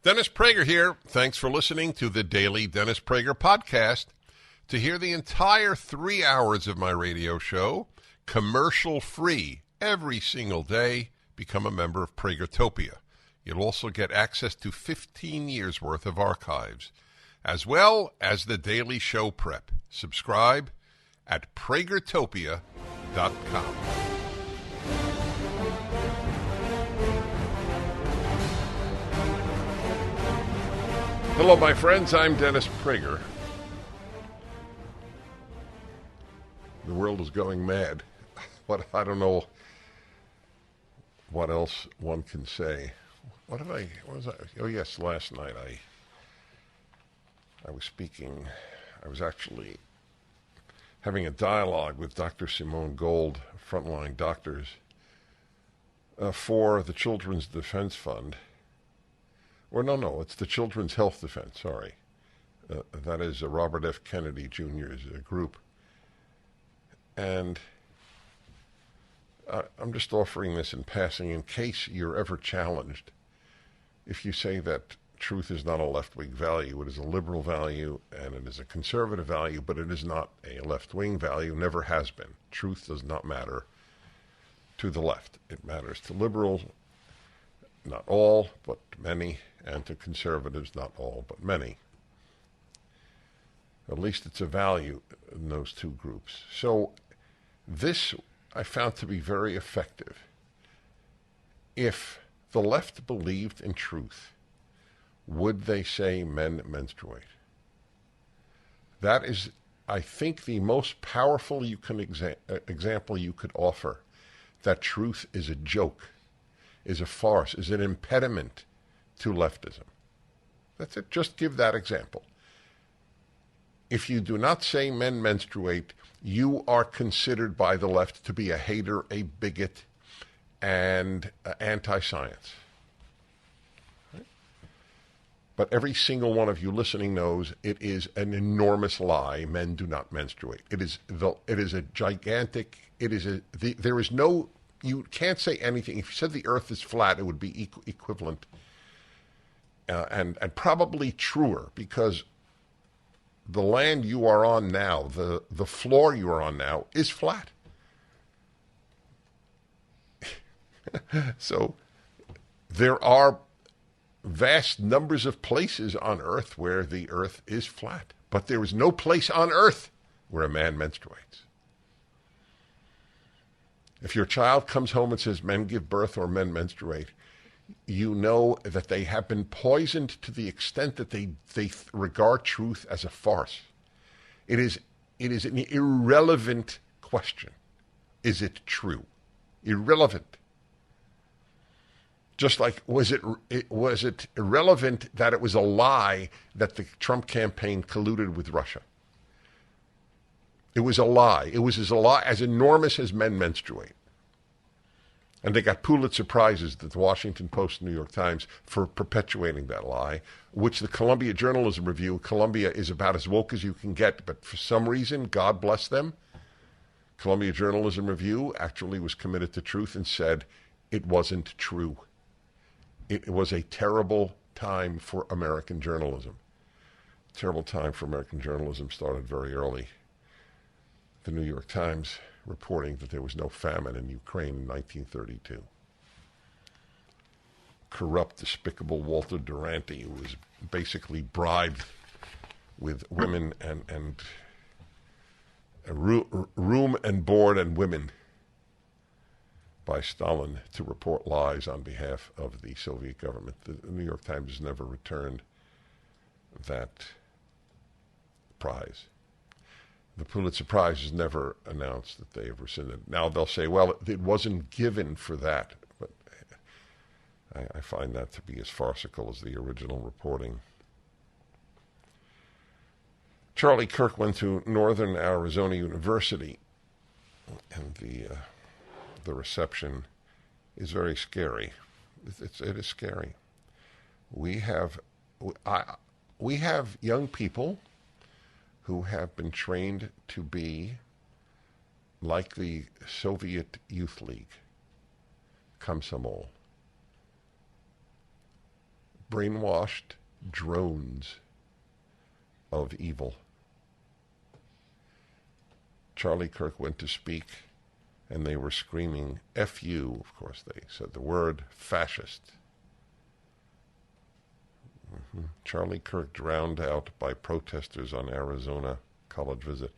Dennis Prager here. Thanks for listening to the Daily Dennis Prager Podcast. To hear the entire 3 hours of my radio show, commercial-free, every single day, become a member of Pragertopia. You'll also get access to 15 years' worth of archives, as well as the daily show prep. Subscribe at pragertopia.com. Hello, my friends. I'm Dennis Prager. The world is going mad. I don't know what else one can say. What was I? Oh, yes, last night I was speaking. I was actually having a dialogue with Dr. Simone Gold, frontline doctors, for the Children's Defense Fund. Or no, it's the Children's Health Defense, sorry. That is Robert F. Kennedy Jr.'s group. And I'm just offering this in passing in case you're ever challenged. If you say that truth is not a left-wing value, it is a liberal value, and it is a conservative value, but it is not a left-wing value, never has been. Truth does not matter to the left. It matters to liberals, not all, but many, and to conservatives, not all, but many. At least it's a value in those two groups. So this I found to be very effective. If the left believed in truth, would they say men menstruate? That is, I think, the most powerful example you could offer, that truth is a joke, is a farce, is an impediment to leftism. That's it. Just give that example. If you do not say men menstruate, you are considered by the left to be a hater, a bigot, and anti-science. Right? But every single one of you listening knows it is an enormous lie. Men do not menstruate. It is a gigantic. There is no. You can't say anything. If you said the Earth is flat, it would be equivalent, and probably truer, because the land you are on now, the floor you are on now, is flat. So there are vast numbers of places on Earth where the Earth is flat, but there is no place on Earth where a man menstruates. If your child comes home and says men give birth or men menstruate, you know that they have been poisoned to the extent that they regard truth as a farce. It is an irrelevant question. Is it true? Irrelevant. Just like was it irrelevant that it was a lie that the Trump campaign colluded with Russia? It was a lie. It was a lie as enormous as men menstruate. And they got Pulitzer Prizes at the Washington Post and New York Times for perpetuating that lie, which the Columbia Journalism Review, Columbia is about as woke as you can get, but for some reason, God bless them, Columbia Journalism Review actually was committed to truth and said it wasn't true. It was a terrible time for American journalism. Terrible time for American journalism started very early. The New York Times reporting that there was no famine in Ukraine in 1932. Corrupt, despicable Walter Duranty, who was basically bribed with women and room and board and women by Stalin to report lies on behalf of the Soviet government. The New York Times has never returned that prize. The Pulitzer Prize has never announced that they have rescinded. Now they'll say, well, it wasn't given for that. But I find that to be as farcical as the original reporting. Charlie Kirk went to Northern Arizona University, and the reception is very scary. It is scary. We have young people who have been trained to be like the Soviet Youth League, Komsomol, brainwashed drones of evil. Charlie Kirk went to speak, and they were screaming, F you, of course they said the word, fascist. Charlie Kirk drowned out by protesters on Arizona college visit.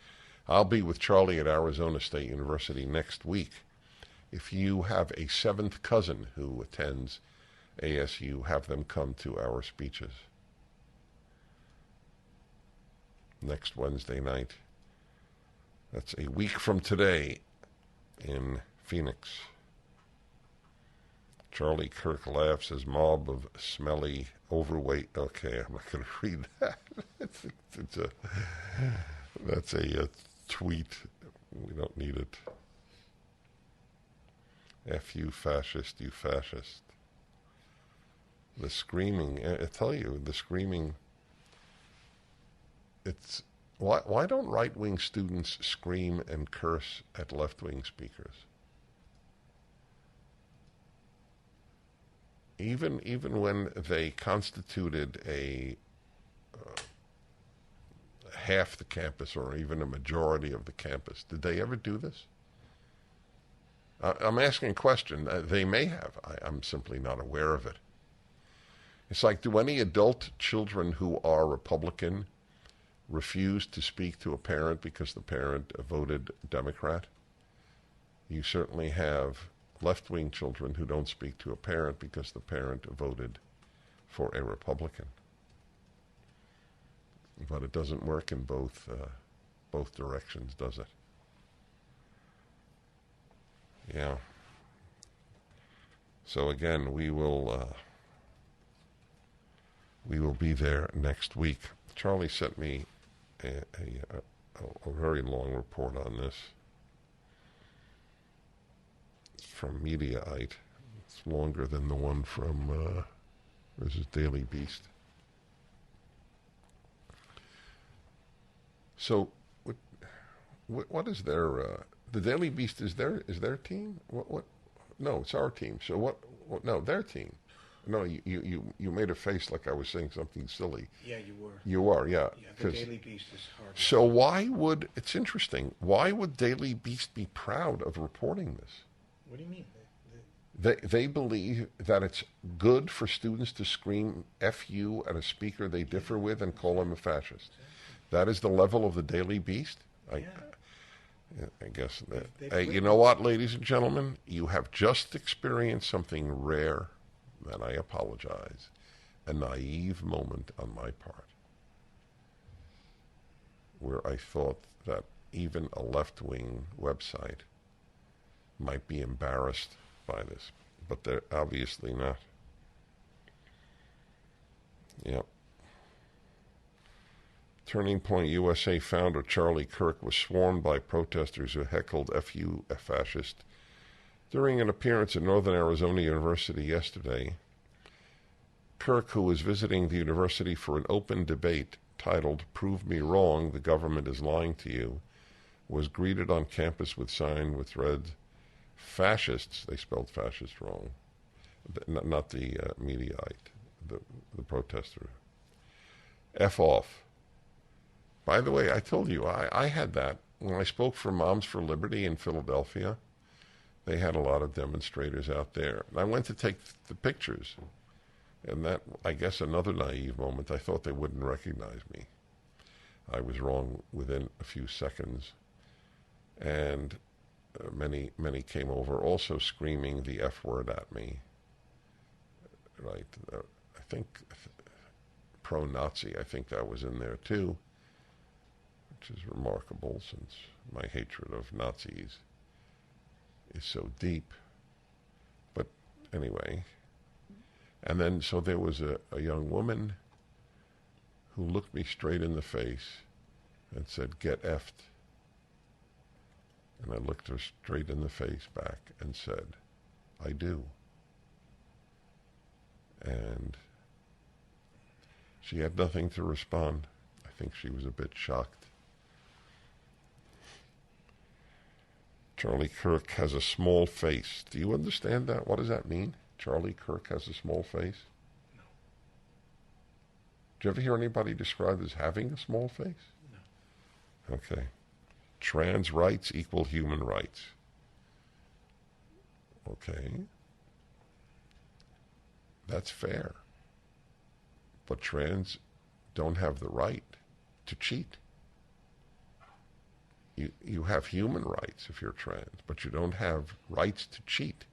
I'll be with Charlie at Arizona State University next week. If you have a seventh cousin who attends ASU, have them come to our speeches. Next Wednesday night. That's a week from today in Phoenix. Charlie Kirk laughs as mob of smelly, overweight. Okay, I'm not going to read that. That's a tweet. We don't need it. F you fascist, you fascist. The screaming, I tell you, the screaming, it's, why don't right-wing students scream and curse at left-wing speakers? Even when they constituted a half the campus or even a majority of the campus, did they ever do this? I'm asking a question. They may have. I'm simply not aware of it. It's like, do any adult children who are Republican refuse to speak to a parent because the parent voted Democrat? You certainly have left-wing children who don't speak to a parent because the parent voted for a Republican. But it doesn't work in both directions, does it? Yeah. So again, we will be there next week. Charlie sent me a very long report on this. It's from Mediaite. It's longer than the one from this is Daily Beast. So, what is their the Daily Beast is their team? What? No, it's our team. So what? No, their team. No, you made a face like I was saying something silly. Yeah, you were. You are, yeah. Yeah, the Daily Beast is hard. So why would, it's interesting, why would Daily Beast be proud of reporting this? What do you mean? They believe that it's good for students to scream F you at a speaker they differ with and call him a fascist. That is the level of the Daily Beast? I guess that. Hey, you know what, ladies and gentlemen? You have just experienced something rare, and I apologize, a naive moment on my part, where I thought that even a left-wing website might be embarrassed by this, but they're obviously not. Yep. Turning Point USA founder Charlie Kirk was swarmed by protesters who heckled F you, a fascist, during an appearance at Northern Arizona University yesterday. Kirk, who was visiting the university for an open debate titled "Prove Me Wrong, the Government is Lying to You," was greeted on campus with sign which read, "Fascists," they spelled fascist wrong, not the Mediaite, the protester, "F off." By the way, I told you, I had that. When I spoke for Moms for Liberty in Philadelphia, they had a lot of demonstrators out there. And I went to take the pictures. And that, I guess, another naive moment, I thought they wouldn't recognize me. I was wrong within a few seconds. And many came over also screaming the F word at me. Right. I think pro-Nazi, I think that was in there too, which is remarkable since my hatred of Nazis is so deep. But anyway, and then so there was a young woman who looked me straight in the face and said, "Get effed." And I looked her straight in the face back and said, "I do." And she had nothing to respond. I think she was a bit shocked. Charlie Kirk has a small face. Do you understand that? What does that mean? Charlie Kirk has a small face? you ever hear anybody described as having a small face? No. Okay. Trans rights equal human rights. Okay. That's fair. But trans don't have the right to cheat. You have human rights if you're trans, but you don't have rights to cheat.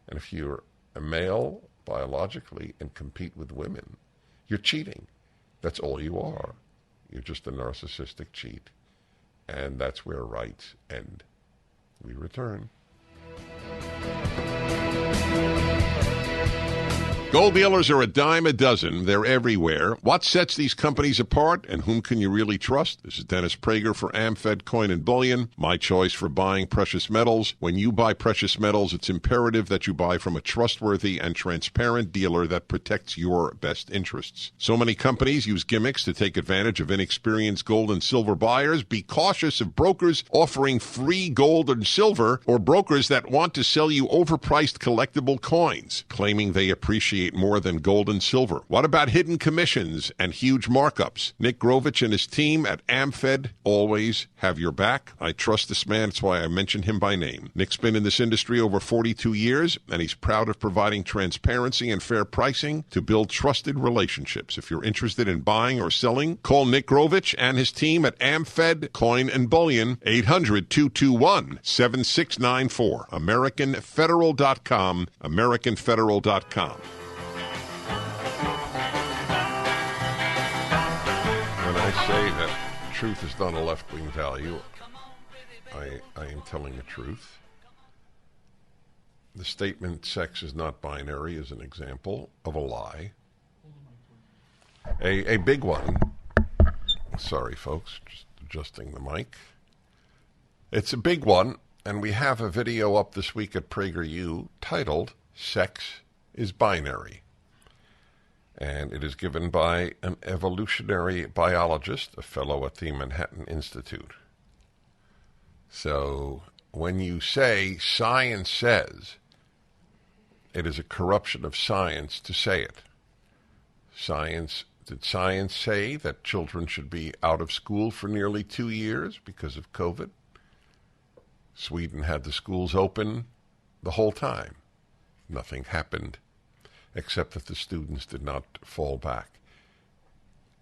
And if you're a male biologically and compete with women, you're cheating. That's all you are. You're just a narcissistic cheat. And that's where rights end. We return. Gold dealers are a dime a dozen. They're everywhere. What sets these companies apart, and whom can you really trust? This is Dennis Prager for AmFed Coin and Bullion, my choice for buying precious metals. When you buy precious metals, it's imperative that you buy from a trustworthy and transparent dealer that protects your best interests. So many companies use gimmicks to take advantage of inexperienced gold and silver buyers. Be cautious of brokers offering free gold and silver, or brokers that want to sell you overpriced collectible coins, claiming they appreciate more than gold and silver. What about hidden commissions and huge markups? Nick Grovich and his team at AmFed always have your back. I trust this man. That's why I mentioned him by name. Nick's been in this industry over 42 years, and he's proud of providing transparency and fair pricing to build trusted relationships. If you're interested in buying or selling, call Nick Grovich and his team at AmFed Coin and Bullion, 800-221-7694. AmericanFederal.com, AmericanFederal.com. When I say that truth is not a left-wing value, I am telling the truth. The statement sex is not binary is an example of a lie. A big one. Sorry, folks, just adjusting the mic. It's a big one, and we have a video up this week at PragerU titled, Sex is Binary. And it is given by an evolutionary biologist, a fellow at the Manhattan Institute. So when you say science says, it is a corruption of science to say it. Did science say that children should be out of school for nearly 2 years because of COVID? Sweden had the schools open the whole time. Nothing happened, except that the students did not fall back.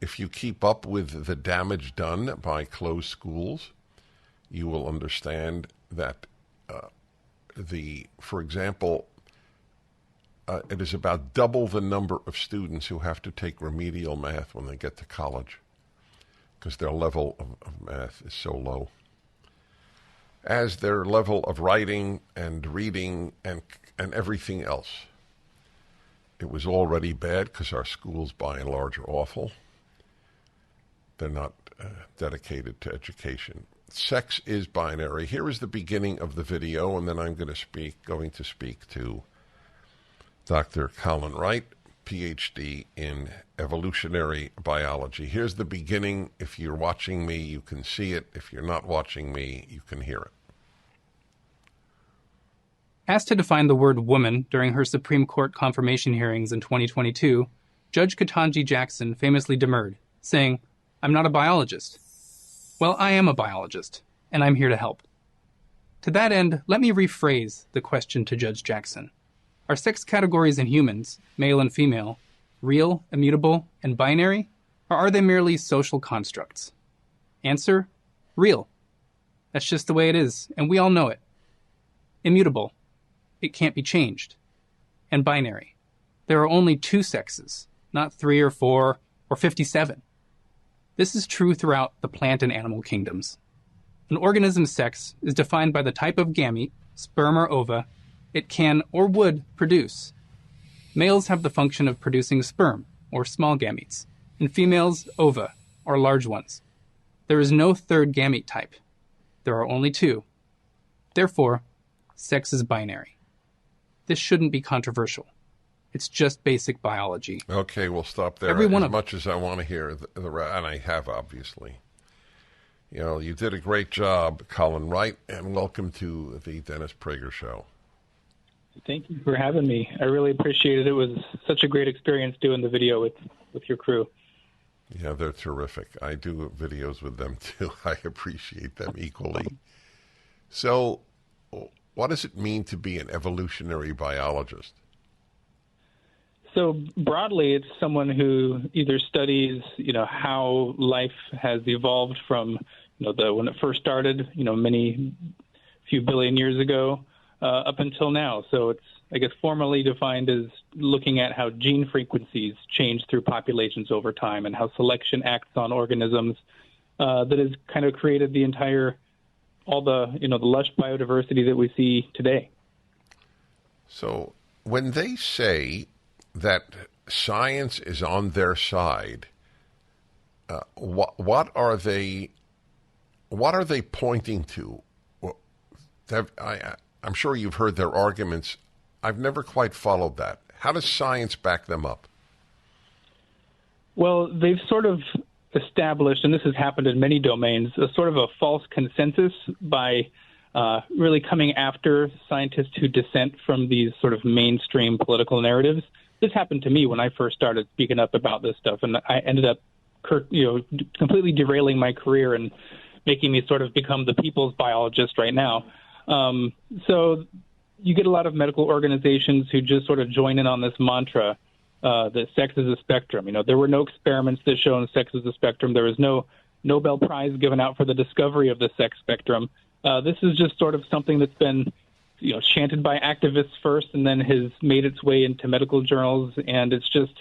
If you keep up with the damage done by closed schools, you will understand that for example, it is about double the number of students who have to take remedial math when they get to college, because their level of math is so low, as their level of writing and reading and everything else. It was already bad because our schools, by and large, are awful. They're not dedicated to education. Sex is binary. Here is the beginning of the video, and then I'm going to speak to Dr. Colin Wright, PhD in evolutionary biology. Here's the beginning. If you're watching me, you can see it. If you're not watching me, you can hear it. Asked to define the word woman during her Supreme Court confirmation hearings in 2022, Judge Ketanji Jackson famously demurred, saying, "I'm not a biologist." Well, I am a biologist, and I'm here to help. To that end, let me rephrase the question to Judge Jackson. Are sex categories in humans, male and female, real, immutable, and binary, or are they merely social constructs? Answer, real. That's just the way it is, and we all know it. Immutable. It can't be changed. And binary. There are only 2 sexes, not 3 or 4 or 57. This is true throughout the plant and animal kingdoms. An organism's sex is defined by the type of gamete, sperm or ova, it can or would produce. Males have the function of producing sperm, or small gametes, and females, ova, or large ones. There is no third gamete type. There are only 2. Therefore, sex is binary. This shouldn't be controversial. It's just basic biology. Okay, we'll stop there. As much as I want to hear and I have, obviously. You know, you did a great job, Colin Wright, and welcome to the Dennis Prager Show. Thank you for having me. I really appreciate it. It was such a great experience doing the video with your crew. Yeah, they're terrific. I do videos with them too. I appreciate them equally. So, what does it mean to be an evolutionary biologist? So broadly, it's someone who either studies, how life has evolved from, when it first started, many few billion years ago, up until now. So it's, I guess, formally defined as looking at how gene frequencies change through populations over time and how selection acts on organisms that has kind of created all the lush biodiversity that we see today. So when they say that science is on their side, what are they pointing to? I'm sure you've heard their arguments. I've never quite followed that. How does science back them up? Well, they've sort of established, and this has happened in many domains, a sort of a false consensus by really coming after scientists who dissent from these sort of mainstream political narratives. This happened to me when I first started speaking up about this stuff, and I ended up, completely derailing my career and making me sort of become the people's biologist right now. So you get a lot of medical organizations who just sort of join in on this mantra that sex is a spectrum. There were no experiments that show sex is a spectrum. There was no Nobel Prize given out for the discovery of the sex spectrum. This is just sort of something that's been chanted by activists first and then has made its way into medical journals, and it's just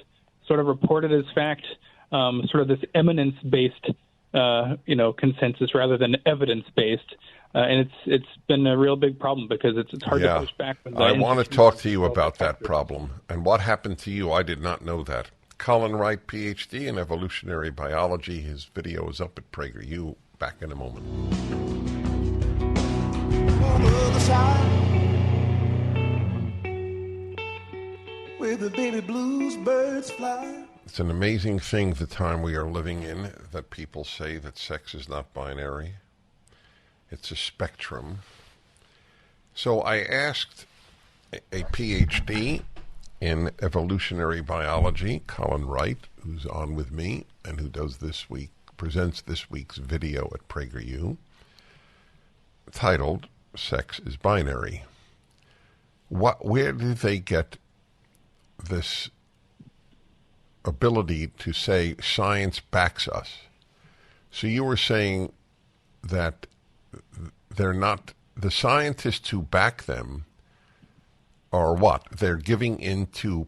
sort of reported as fact, sort of this eminence-based, consensus rather than evidence-based. And it's been a real big problem because it's hard to push back. I want to talk to you about that problem. And what happened to you, I did not know that. Colin Wright, Ph.D. in evolutionary biology. His video is up at PragerU. Back in a moment. On the other side, where the baby blues birds fly. It's an amazing thing, the time we are living in, that people say that sex is not binary. It's a spectrum. So I asked a PhD in evolutionary biology, Colin Wright, who's on with me and who presents this week's video at PragerU, titled Sex is Binary. Where did they get this ability to say science backs us? So you were saying that they're not, the scientists who back them are what? They're giving into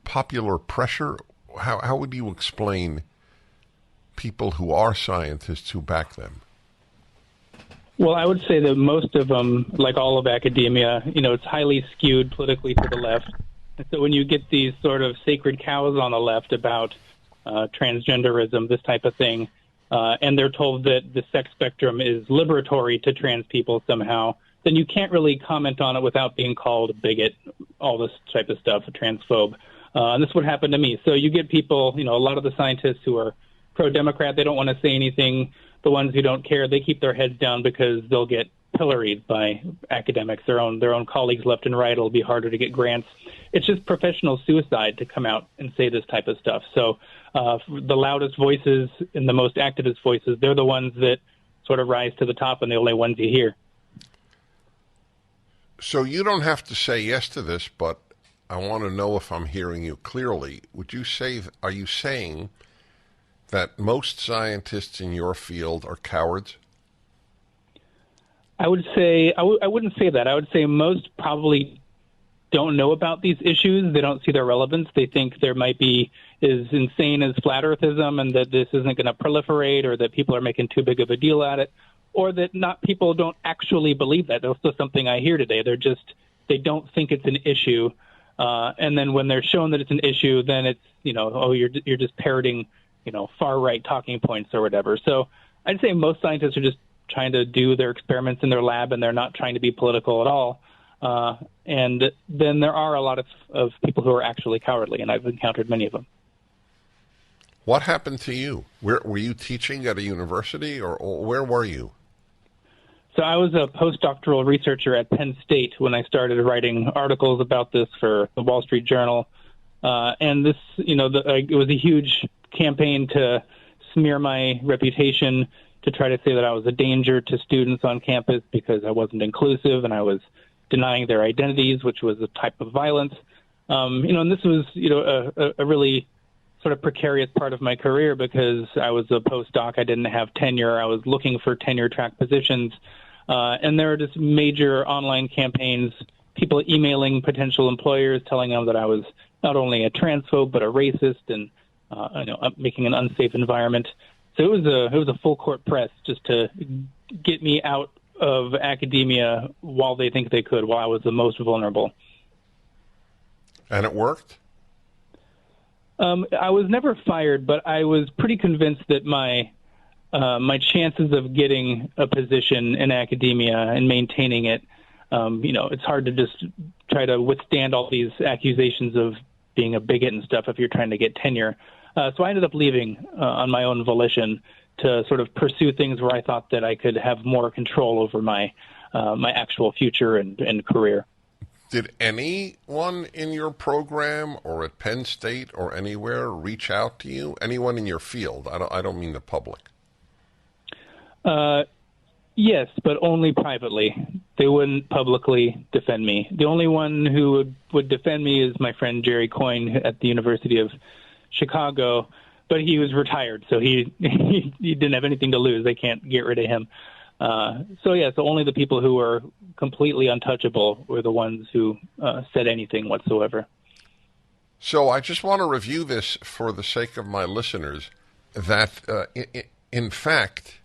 popular pressure? How would you explain people who are scientists who back them? Well, I would say that most of them, like all of academia, it's highly skewed politically to the left. And so when you get these sort of sacred cows on the left about transgenderism, this type of thing, and they're told that the sex spectrum is liberatory to trans people somehow, then you can't really comment on it without being called a bigot, all this type of stuff, a transphobe. And this is what happened to me. So you get people, a lot of the scientists who are pro-Democrat, they don't want to say anything. The ones who don't care, they keep their heads down because they'll get pilloried by academics, their own colleagues left and right. It'll be harder to get grants. It's just professional suicide to come out and say this type of stuff. So the loudest voices and the most activist voices, they're the ones that sort of rise to the top and the only ones you hear. So you don't have to say yes to this, but I want to know if I'm hearing you clearly. Are you saying that most scientists in your field are cowards? I would say, I wouldn't say that. I would say most probably don't know about these issues. They don't see their relevance. They think there might be as insane as flat earthism and that this isn't going to proliferate or that people are making too big of a deal at it, or that people don't actually believe that. That's just something I hear today. They don't think it's an issue. And then when they're shown that it's an issue, then it's, you're just parroting, far right talking points or whatever. So I'd say most scientists are just trying to do their experiments in their lab and they're not trying to be political at all. And then there are a lot of people who are actually cowardly, and I've encountered many of them. What happened to you? Were you teaching at a university or where were you? So I was a postdoctoral researcher at Penn State when I started writing articles about this for the Wall Street Journal. And this, it was a huge campaign to smear my reputation, to try to say that I was a danger to students on campus because I wasn't inclusive and I was denying their identities, which was a type of violence. And this was, a really sort of precarious part of my career because I was a postdoc. I didn't have tenure. I was looking for tenure-track positions. And there were just major online campaigns, people emailing potential employers, telling them that I was not only a transphobe but a racist and making an unsafe environment. So it was a full court press just to get me out of academia while they think they could, while I was the most vulnerable. And it worked? I was never fired, but I was pretty convinced that my chances of getting a position in academia and maintaining it, it's hard to just try to withstand all these accusations of being a bigot and stuff if you're trying to get tenure. So I ended up leaving on my own volition to sort of pursue things where I thought that I could have more control over my actual future and career. Did anyone in your program or at Penn State or anywhere reach out to you? Anyone in your field? I don't mean the public. Yes, but only privately. They wouldn't publicly defend me. The only one who would defend me is my friend Jerry Coyne at the University of Chicago, but he was retired, so he didn't have anything to lose. They can't get rid of him. So only the people who were completely untouchable were the ones who said anything whatsoever. So I just want to review this for the sake of my listeners, that in fact,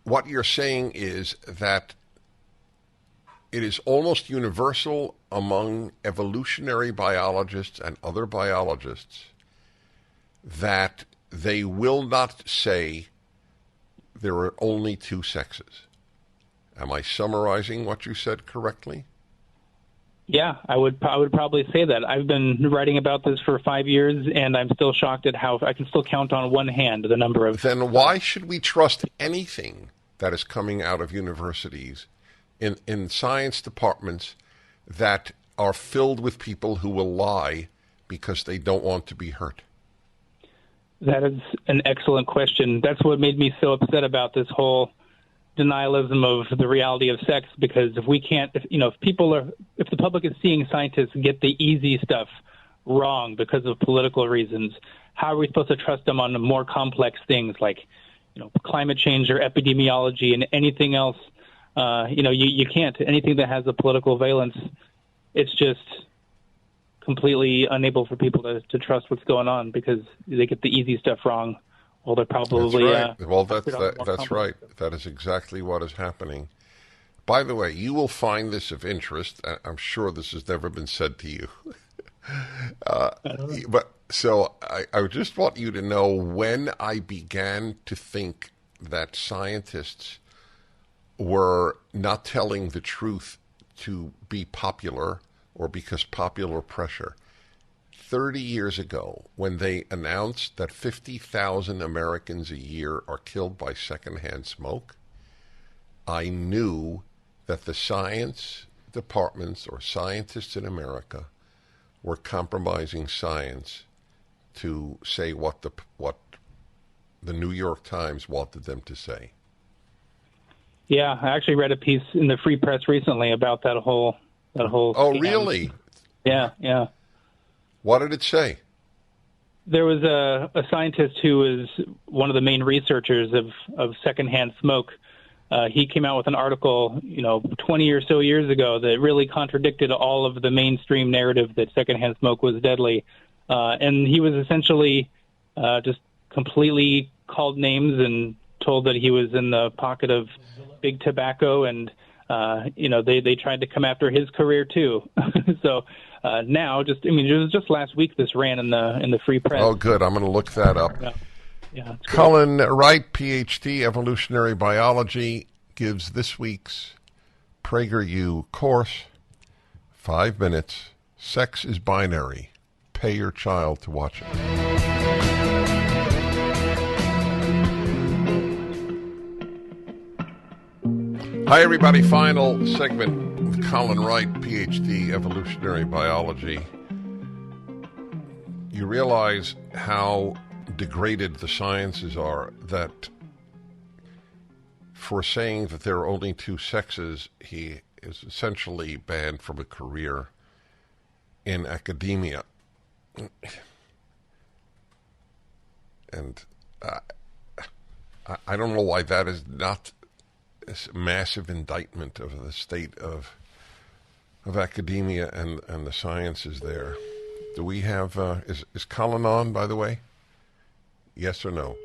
what you're saying is that it is almost universal among evolutionary biologists and other biologists that they will not say there are only two sexes. Am I summarizing what you said correctly? Yeah, I would probably say that. I've been writing about this for 5 years, and I'm still shocked at how I can still count on one hand the number of... Then why should we trust anything that is coming out of universities in science departments that are filled with people who will lie because they don't want to be hurt? That is an excellent question. That's what made me so upset about this whole denialism of the reality of sex, because if we can't, if the public is seeing scientists get the easy stuff wrong because of political reasons, how are we supposed to trust them on the more complex things like, climate change or epidemiology and anything else? You can't. Anything that has a political valence, it's just completely unable for people to trust what's going on because they get the easy stuff wrong. Well, they're probably... That's right. That's right. That is exactly what is happening. By the way, you will find this of interest. I'm sure this has never been said to you. But so I just want you to know, when I began to think that scientists were not telling the truth to be popular or because popular pressure, 30 years ago, when they announced that 50,000 Americans a year are killed by secondhand smoke, I knew that the science departments or scientists in America were compromising science to say what the New York Times wanted them to say. Yeah, I actually read a piece in the Free Press recently about that whole. Oh, scam. Really? Yeah. What did it say? There was a scientist who was one of the main researchers of secondhand smoke. He came out with an article, 20 or so years ago that really contradicted all of the mainstream narrative that secondhand smoke was deadly. And he was essentially just completely called names and told that he was in the pocket of big tobacco, and they tried to come after his career too. So now, it was just last week this ran in the Free Press. Oh, good. I'm going to look that up. Yeah, Cullen Wright, PhD, evolutionary biology, gives this week's PragerU course, 5 minutes, Sex is Binary. Pay your child to watch it. Hi, everybody. Final segment with Colin Wright, PhD, evolutionary biology. you realize how degraded the sciences are, that for saying that there are only two sexes, he is essentially banned from a career in academia. And I don't know why that is not a massive indictment of the state of academia and the sciences there. Do we have, is Colin on, by the way? Yes or no?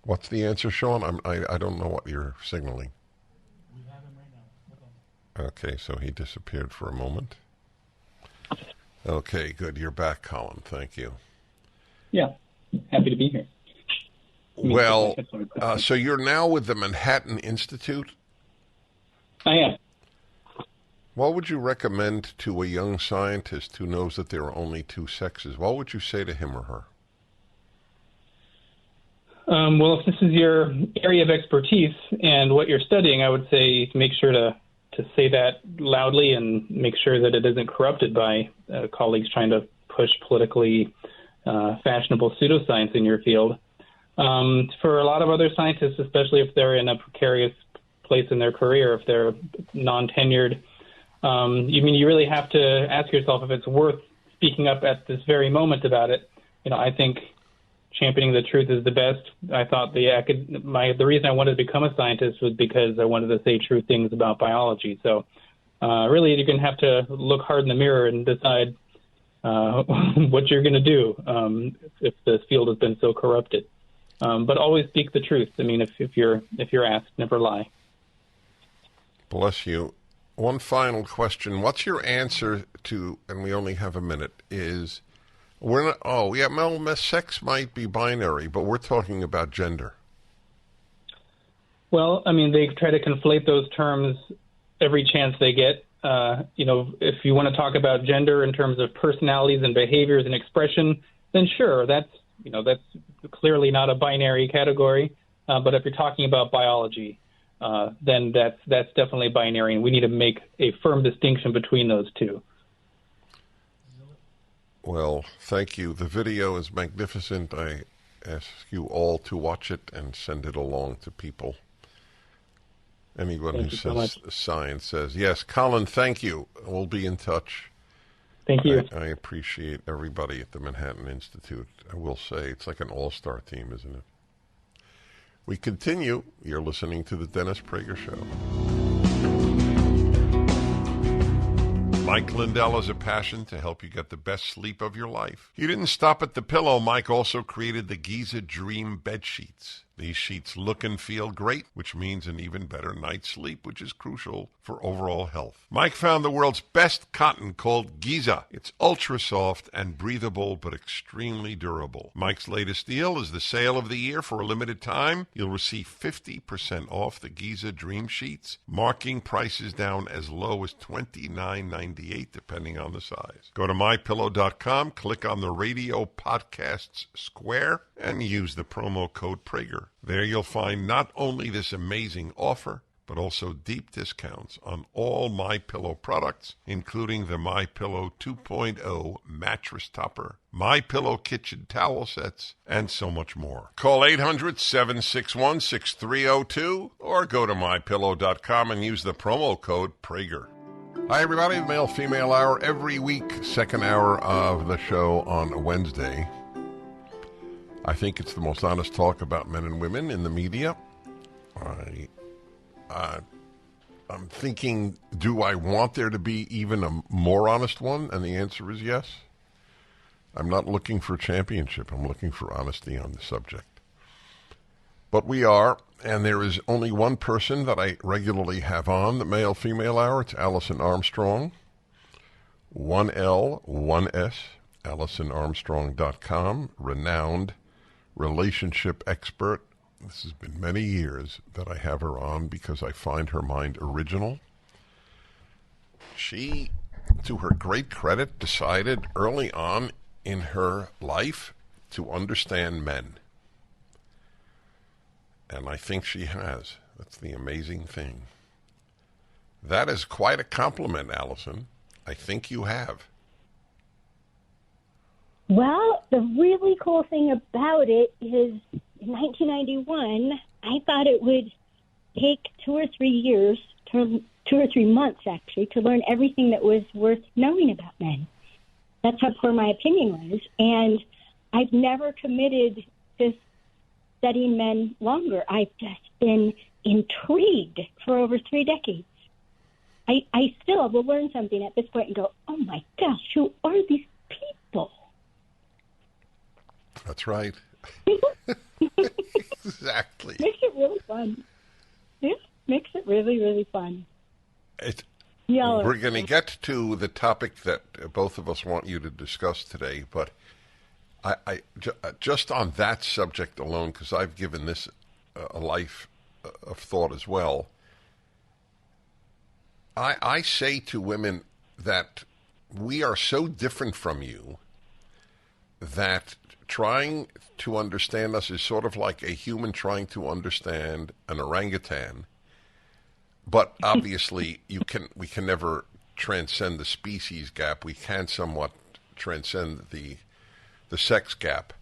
What's the answer, Sean? I don't know what you're signaling. We have him right now. Hold on. Okay, so he disappeared for a moment. Okay, good. You're back, Colin. Thank you. Yeah, happy to be here. Well, so you're now with the Manhattan Institute? I am. What would you recommend to a young scientist who knows that there are only two sexes? What would you say to him or her? Well, if this is your area of expertise and what you're studying, I would say make sure to say that loudly and make sure that it isn't corrupted by colleagues trying to push politically fashionable pseudoscience in your field. For a lot of other scientists, especially if they're in a precarious place in their career, if they're non-tenured, you really have to ask yourself if it's worth speaking up at this very moment about it. I think championing the truth is the best. I thought the reason I wanted to become a scientist was because I wanted to say true things about biology. So really, you're going to have to look hard in the mirror and decide what you're going to do if this field has been so corrupted. But always speak the truth. I mean, if you're asked, never lie. Bless you. One final question. What's your answer to, and we only have a minute, is we're not, sex might be binary, but we're talking about gender. Well, I mean, they try to conflate those terms every chance they get. If you want to talk about gender in terms of personalities and behaviors and expression, then sure, that's clearly not a binary category. But if you're talking about biology, then that's definitely binary, and we need to make a firm distinction between those two. Well, thank you. The video is magnificent. I ask you all to watch it and send it along to people. Anyone who says science says, yes. Colin, thank you. We'll be in touch. Thank you. I appreciate everybody at the Manhattan Institute. I will say it's like an all-star team, isn't it? We continue. You're listening to the Dennis Prager Show. Mike Lindell has a passion to help you get the best sleep of your life. He didn't stop at the pillow. Mike also created the Giza Dream bed sheets. These sheets look and feel great, which means an even better night's sleep, which is crucial for overall health. Mike found the world's best cotton called Giza. It's ultra soft and breathable, but extremely durable. Mike's latest deal is the sale of the year. For a limited time, you'll receive 50% off the Giza Dream sheets, marking prices down as low as $29.98, depending on the size. Go to mypillow.com, click on the radio podcasts square, and use the promo code Prager. There you'll find not only this amazing offer, but also deep discounts on all MyPillow products, including the MyPillow 2.0 mattress topper, MyPillow kitchen towel sets, and so much more. Call 800-761-6302 or go to mypillow.com and use the promo code Prager. Hi, everybody. The Male-Female Hour every week, second hour of the show on Wednesday. I think it's the most honest talk about men and women in the media. I'm thinking, do I want there to be even a more honest one? And the answer is yes. I'm not looking for a championship. I'm looking for honesty on the subject. But we are, and there is only one person that I regularly have on the Male-Female Hour. It's Allison Armstrong. 1L, 1S, AllisonArmstrong.com, renowned relationship expert. This has been many years that I have her on because I find her mind original. She, to her great credit, decided early on in her life to understand men. And I think she has. That's the amazing thing. That is quite a compliment, Allison. I think you have. Well, the really cool thing about it is in 1991, I thought it would take 2 or 3 years, 2 or 3 months actually, to learn everything that was worth knowing about men. That's how poor my opinion was. And I've never committed to studying men longer. I've just been intrigued for over 3 decades. I still will learn something at this point and go, oh my gosh, who are these people? That's right. Exactly. Makes it really fun. Yeah, makes it really, really fun. We're going to get to the topic that both of us want you to discuss today, but just on that subject alone, because I've given this a life of thought as well, I say to women that we are so different from you that trying to understand us is sort of like a human trying to understand an orangutan. But obviously, we can never transcend the species gap. We can somewhat transcend the sex gap.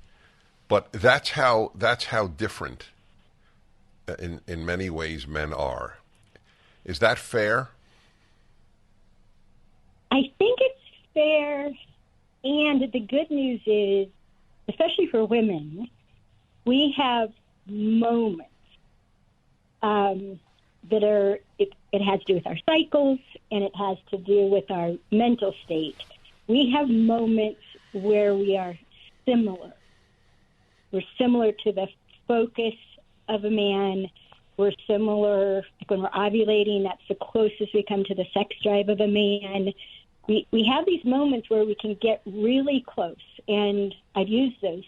But that's how different, in many ways, men are. Is that fair? I think it's fair, and the good news is, especially for women, we have moments that are, it has to do with our cycles, and it has to do with our mental state. We have moments where we are similar. We're similar to the focus of a man. We're similar, like when we're ovulating, that's the closest we come to the sex drive of a man. We have these moments where we can get really close, and I've used those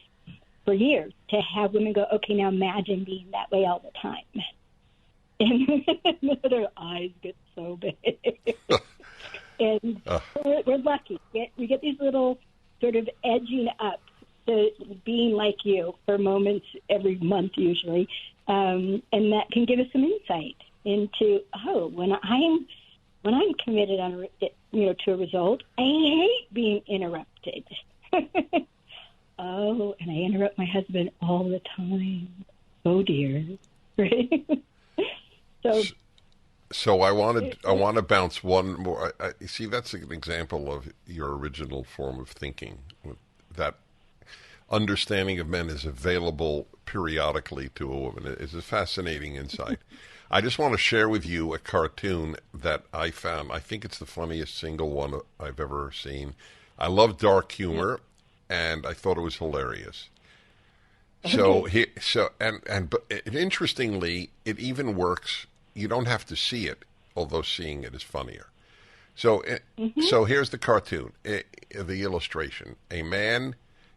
for years to have women go, okay, now imagine being that way all the time. And their eyes get so big. And we're lucky. We get these little sort of edging up to being like you for moments every month usually, and that can give us some insight into, when I'm committed on to a result, I hate being interrupted. And I interrupt my husband all the time. Oh dear. So I want to bounce one more. I see that's an example of your original form of thinking. That understanding of men is available periodically to a woman. It's a fascinating insight. I just want to share with you a cartoon that I found. I think it's the funniest single one I've ever seen. I love dark humor, and I thought it was hilarious. But interestingly, it even works. You don't have to see it, although seeing it is funnier. So here's the cartoon, the illustration. A man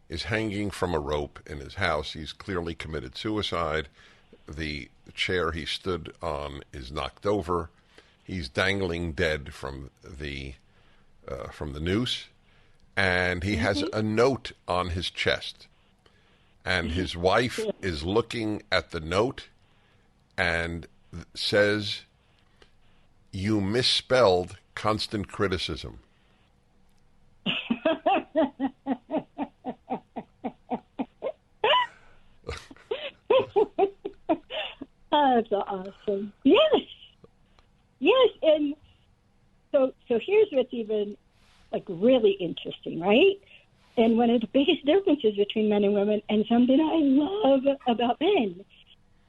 is hanging from a rope in his house. He's clearly committed suicide. The chair he stood on is knocked over. He's dangling dead from the noose, and he has a note on his chest. And his wife is looking at the note and says, "You misspelled constant criticism." That's awesome. Yes, and so here's what's even really interesting, right? And one of the biggest differences between men and women, and something I love about men.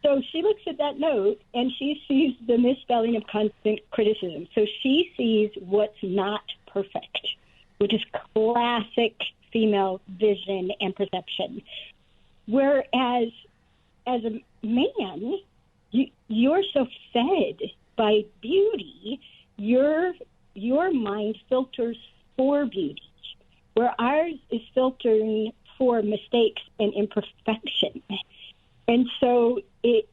So she looks at that note and she sees the misspelling of constant criticism. So she sees what's not perfect, which is classic female vision and perception. Whereas as a man, you're so fed by beauty, your mind filters for beauty, where ours is filtering for mistakes and imperfection. And so it,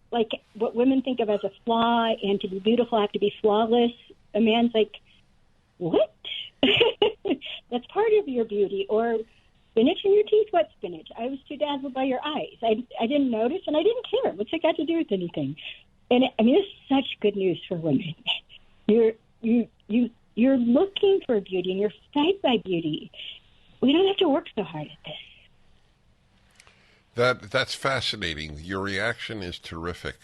what women think of as a flaw, and to be beautiful I have to be flawless, a man's like, what? That's part of your beauty. Or spinach in your teeth? What spinach? I was too dazzled by your eyes. I didn't notice, and I didn't care. What's it got to do with anything? And it's such good news for women. You you're looking for beauty and you're fed by beauty. We don't have to work so hard at this. That's fascinating. Your reaction is terrific.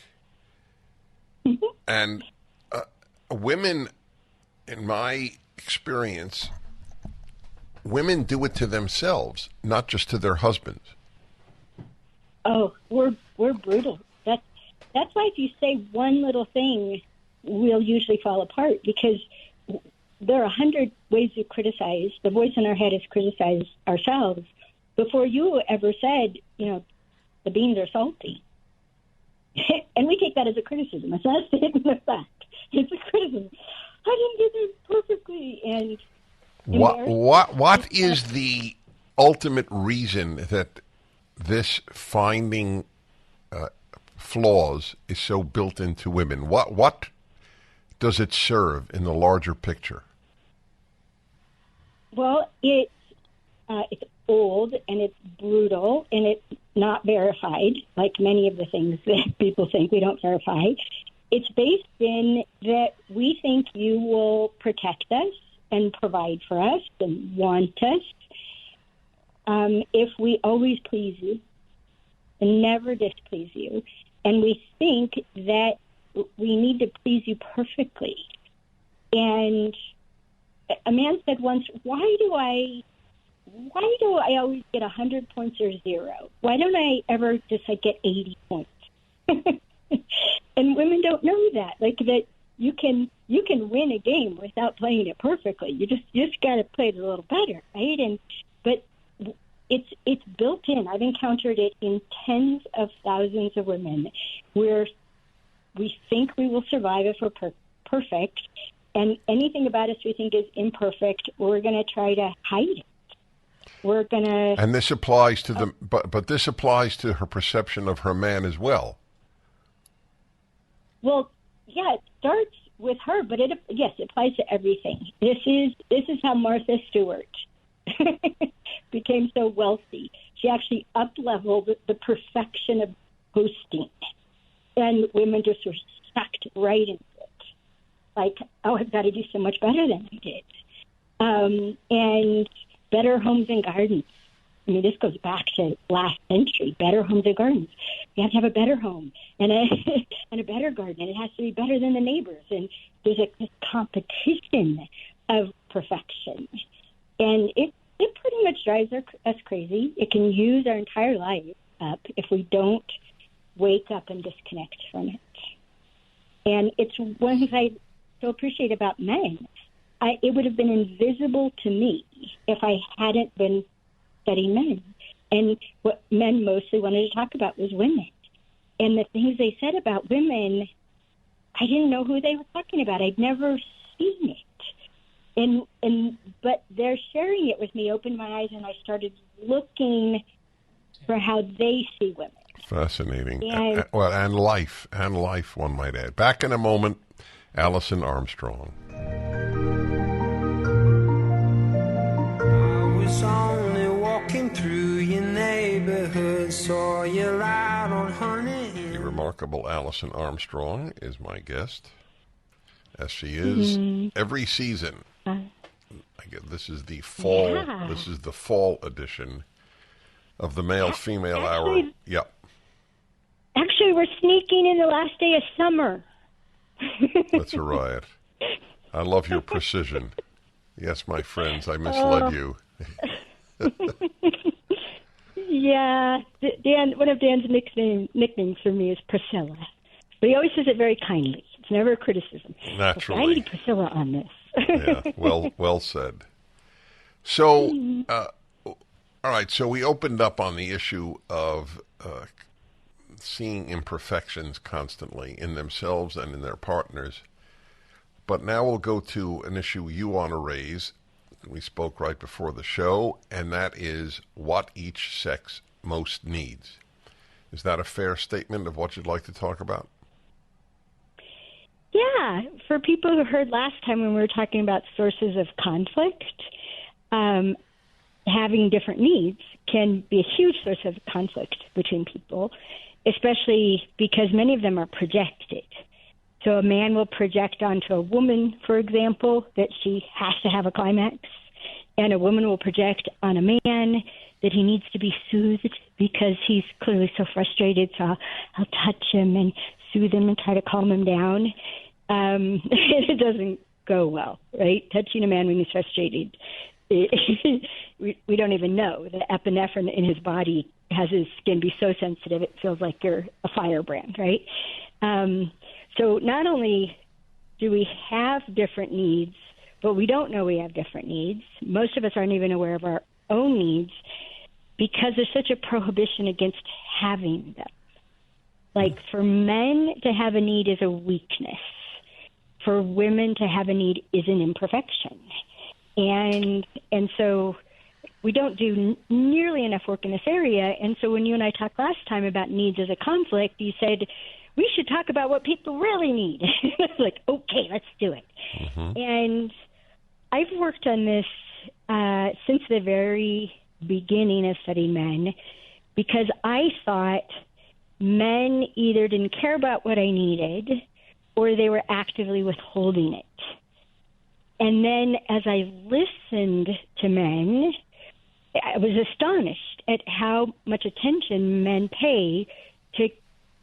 And women, in my experience, women do it to themselves, not just to their husbands. Oh, we're brutal. That's why if you say one little thing, we'll usually fall apart, because there are 100 ways to criticize. The voice in our head is criticize ourselves before you ever said, the beans are salty. And we take that as a criticism. It's not a statement of fact. It's a criticism. I didn't do this perfectly. And what is the ultimate reason that this finding flaws is so built into women? What does it serve in the larger picture? Well, it's old and it's brutal and it's not verified, like many of the things that people think we don't verify. It's based in that we think you will protect us and provide for us and want us if we always please you and never displease you. And we think that we need to please you perfectly. And a man said once, why do I always get 100 points or 0? Why don't I ever just get 80 points? And women don't know that. Like that you can win a game without playing it perfectly. You just got to play it a little better, right? But it's built in. I've encountered it in tens of thousands of women where we think we will survive if we're perfect, and anything about us we think is imperfect, we're going to try to hide it. We're going to... And this applies to the... But this applies to her perception of her man as well. Well, yeah, it starts with her, but it applies to everything. This is how Martha Stewart became so wealthy. She actually up-leveled the perfection of hosting, and women just were sucked right into it. Like, I've got to do so much better than we did. And better homes and gardens. I mean, this goes back to last century. Better homes and gardens. You have to have a better home and a better garden, and it has to be better than the neighbors. And there's this competition of perfection, and it pretty much drives us crazy. It can use our entire life up if we don't wake up and disconnect from it. And it's one thing I so appreciate about men. It would have been invisible to me if I hadn't been studying men. And what men mostly wanted to talk about was women. And the things they said about women, I didn't know who they were talking about. I'd never seen it. But their sharing it with me opened my eyes, and I started looking for how they see women. Fascinating. And life, one might add. Back in a moment, Alison Armstrong. I was only walking through your neighborhood, saw you out on honey. The remarkable Alison Armstrong is my guest, as she is every season. This is the fall. Yeah. This is the fall edition of the male-female hour. Yep. Actually, we're sneaking in the last day of summer. That's a riot. I love your precision. Yes, my friends, I misled you. Yeah, Dan. One of Dan's nicknames for me is Priscilla, but he always says it very kindly. It's never a criticism. Naturally, I need Priscilla on this. Yeah, well said. So, all right. So we opened up on the issue of seeing imperfections constantly in themselves and in their partners. But now we'll go to an issue you want to raise. We spoke right before the show, and that is what each sex most needs. Is that a fair statement of what you'd like to talk about? Yeah. For people who heard last time when we were talking about sources of conflict, having different needs can be a huge source of conflict between people, especially because many of them are projected. So a man will project onto a woman, for example, that she has to have a climax, and a woman will project on a man that he needs to be soothed because he's clearly so frustrated. So I'll touch him and soothe him and try to calm him down. It doesn't go well, right? Touching a man when he's frustrated, we don't even know. The epinephrine in his body has his skin be so sensitive it feels like you're a firebrand, right? So not only do we have different needs, but we don't know we have different needs. Most of us aren't even aware of our own needs because there's such a prohibition against having them. Like for men to have a need is a weakness. For women to have a need is an imperfection. And so we don't do nearly enough work in this area. And so when you and I talked last time about needs as a conflict, you said, we should talk about what people really need. It's like, okay, let's do it. Mm-hmm. And I've worked on this since the very beginning of studying men because I thought men either didn't care about what I needed or they were actively withholding it. And then as I listened to men, I was astonished at how much attention men pay to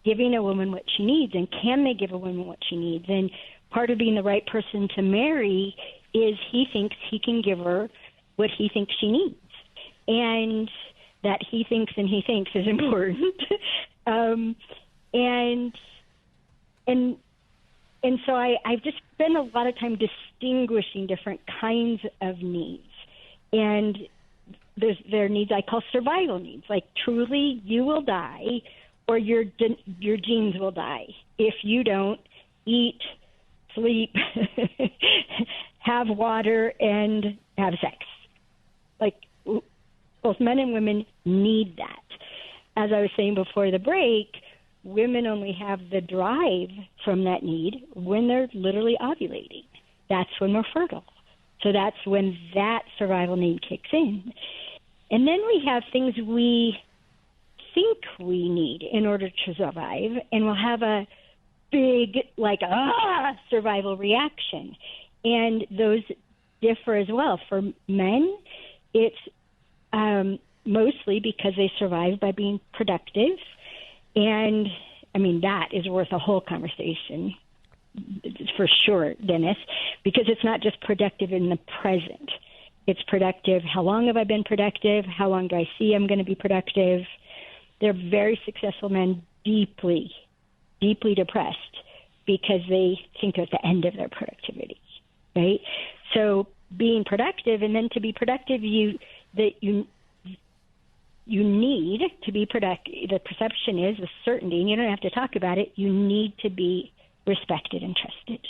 giving a woman what she needs, and can they give a woman what she needs? And part of being the right person to marry is he thinks he can give her what he thinks she needs. And that he thinks is important. And so I've just spent a lot of time distinguishing different kinds of needs. And there are needs I call survival needs, like truly you will die or your genes will die if you don't eat, sleep, have water, and have sex. Like both men and women need that. As I was saying before the break, women only have the drive from that need when they're literally ovulating. That's when we're fertile. So that's when that survival need kicks in. And then we have things we think we need in order to survive, and we'll have a big, survival reaction. And those differ as well. For men, it's mostly because they survive by being productive. And, I mean, that is worth a whole conversation for sure, Dennis, because it's not just productive in the present. It's productive. How long have I been productive? How long do I see I'm going to be productive? They're very successful men, deeply, deeply depressed because they think they're at the end of their productivity, right? So being productive, and then to be productive, you need to be productive. The perception is with certainty, and you don't have to talk about it, you need to be respected and trusted.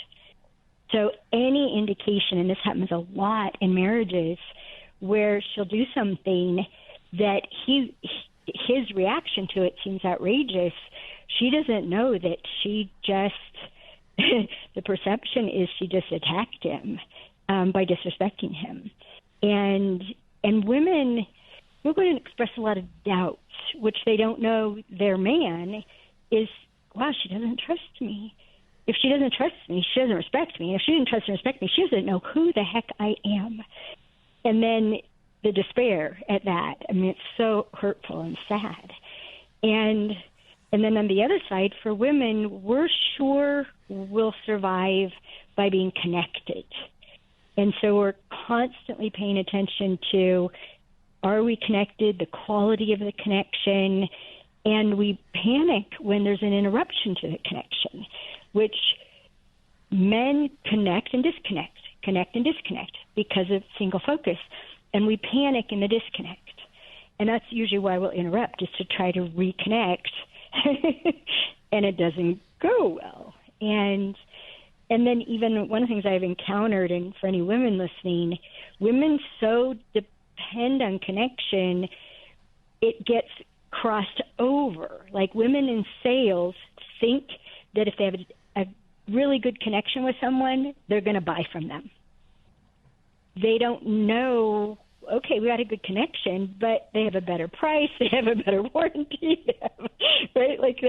So any indication, and this happens a lot in marriages, where she'll do something that his reaction to it seems outrageous, she doesn't know that she just, the perception is she just attacked him by disrespecting him. And women, we're going to express a lot of doubts, which they don't know their man is, wow, she doesn't trust me. If she doesn't trust me, she doesn't respect me. If she didn't trust and respect me, she doesn't know who the heck I am. And then the despair at that. I mean, it's so hurtful and sad. And then on the other side, for women, we're sure we'll survive by being connected. And so we're constantly paying attention to, are we connected, the quality of the connection, and we panic when there's an interruption to the connection, which men connect and disconnect because of single focus. And we panic in the disconnect. And that's usually why we'll interrupt, is to try to reconnect. And it doesn't go well. And then even one of the things I've encountered, and for any women listening, women so depend on connection, it gets crossed over. Like women in sales think that if they have a really good connection with someone, they're going to buy from them. They don't know, okay, we got a good connection, but they have a better price, they have a better warranty, right? Like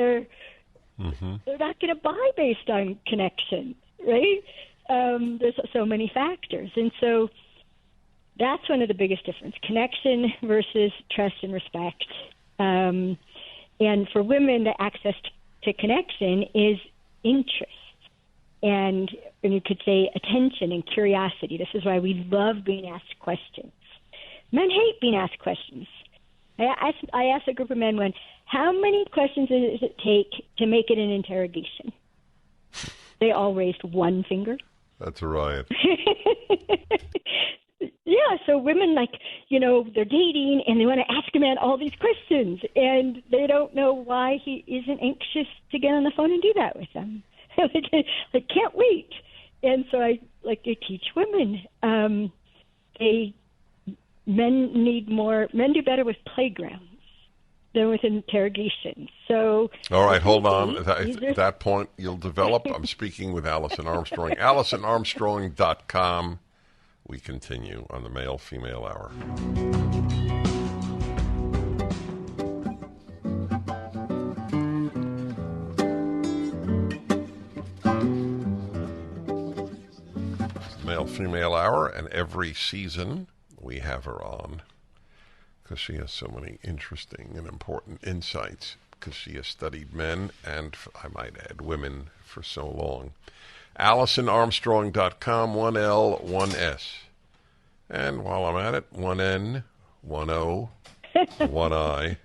They're not going to buy based on connection, right? There's so many factors. And so that's one of the biggest differences, connection versus trust and respect. And for women, the access to connection is interest. And you could say attention and curiosity. This is why we love being asked questions. Men hate being asked questions. I asked a group of men once, how many questions does it take to make it an interrogation? They all raised one finger. That's a riot. Yeah, so women, they're dating and they want to ask a man all these questions, and they don't know why he isn't anxious to get on the phone and do that with them. I can't wait. And so I teach women. Men do better with playgrounds than with interrogations. So, all right, hold on. That point you'll develop. I'm speaking with Alison Armstrong. AlisonArmstrong.com. We continue on the Male-Female Hour. Male-Female Hour, and every season we have her on because she has so many interesting and important insights, because she has studied men and, I might add, women for so long. AlisonArmstrong.com, 1L, 1S. And while I'm at it, 1N, 1O, 1I.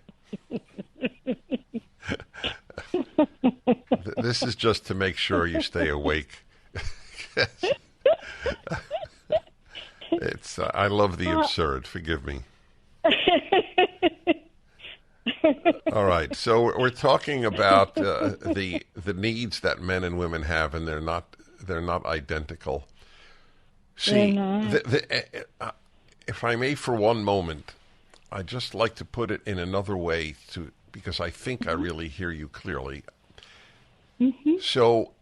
This is just to make sure you stay awake. I love the absurd. Forgive me. All right, so we're talking about the needs that men and women have, and they're not identical. See, if I may, for one moment, I'd just like to put it in another way, because I think I really hear you clearly. So,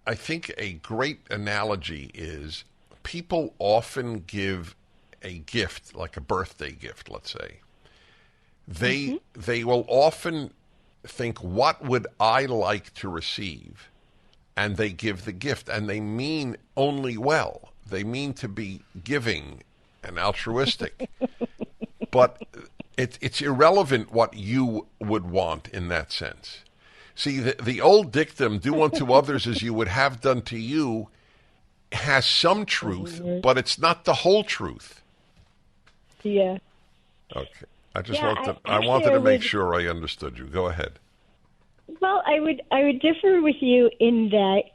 I think a great analogy is people often give a gift, like a birthday gift, let's say. They will often think, what would I like to receive? And they give the gift, and they mean only well. They mean to be giving and altruistic. But it's irrelevant what you would want in that sense. See, the old dictum, do unto others as you would have done to you, has some truth, but it's not the whole truth. Yeah. Okay. I wanted to make sure I understood you. Go ahead. Well, I would differ with you in that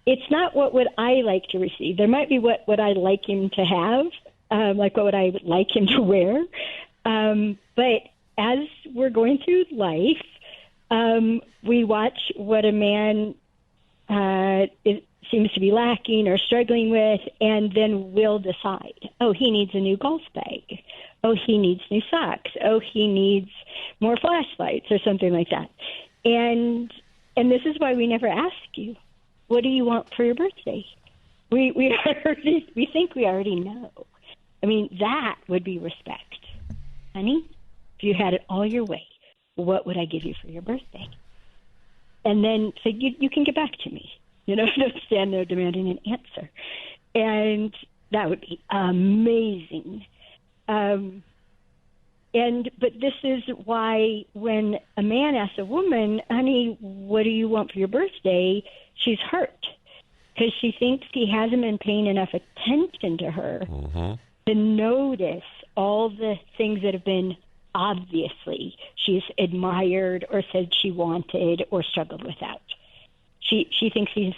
it's not what would I like to receive. There might be what would I like him to have, like what would I like him to wear. But as we're going through life, we watch what a man seems to be lacking or struggling with, and then we'll decide, oh, he needs a new golf bag. Oh, he needs new socks. Oh, he needs more flashlights or something like that. And this is why we never ask you, what do you want for your birthday? We think we already know. I mean, that would be respect. Honey, if you had it all your way, what would I give you for your birthday? And then say, you can get back to me. Don't stand there demanding an answer. And that would be amazing. But this is why when a man asks a woman, honey, what do you want for your birthday? She's hurt because she thinks he hasn't been paying enough attention to her to notice all the things that have been obviously she's admired or said she wanted or struggled without. She thinks he's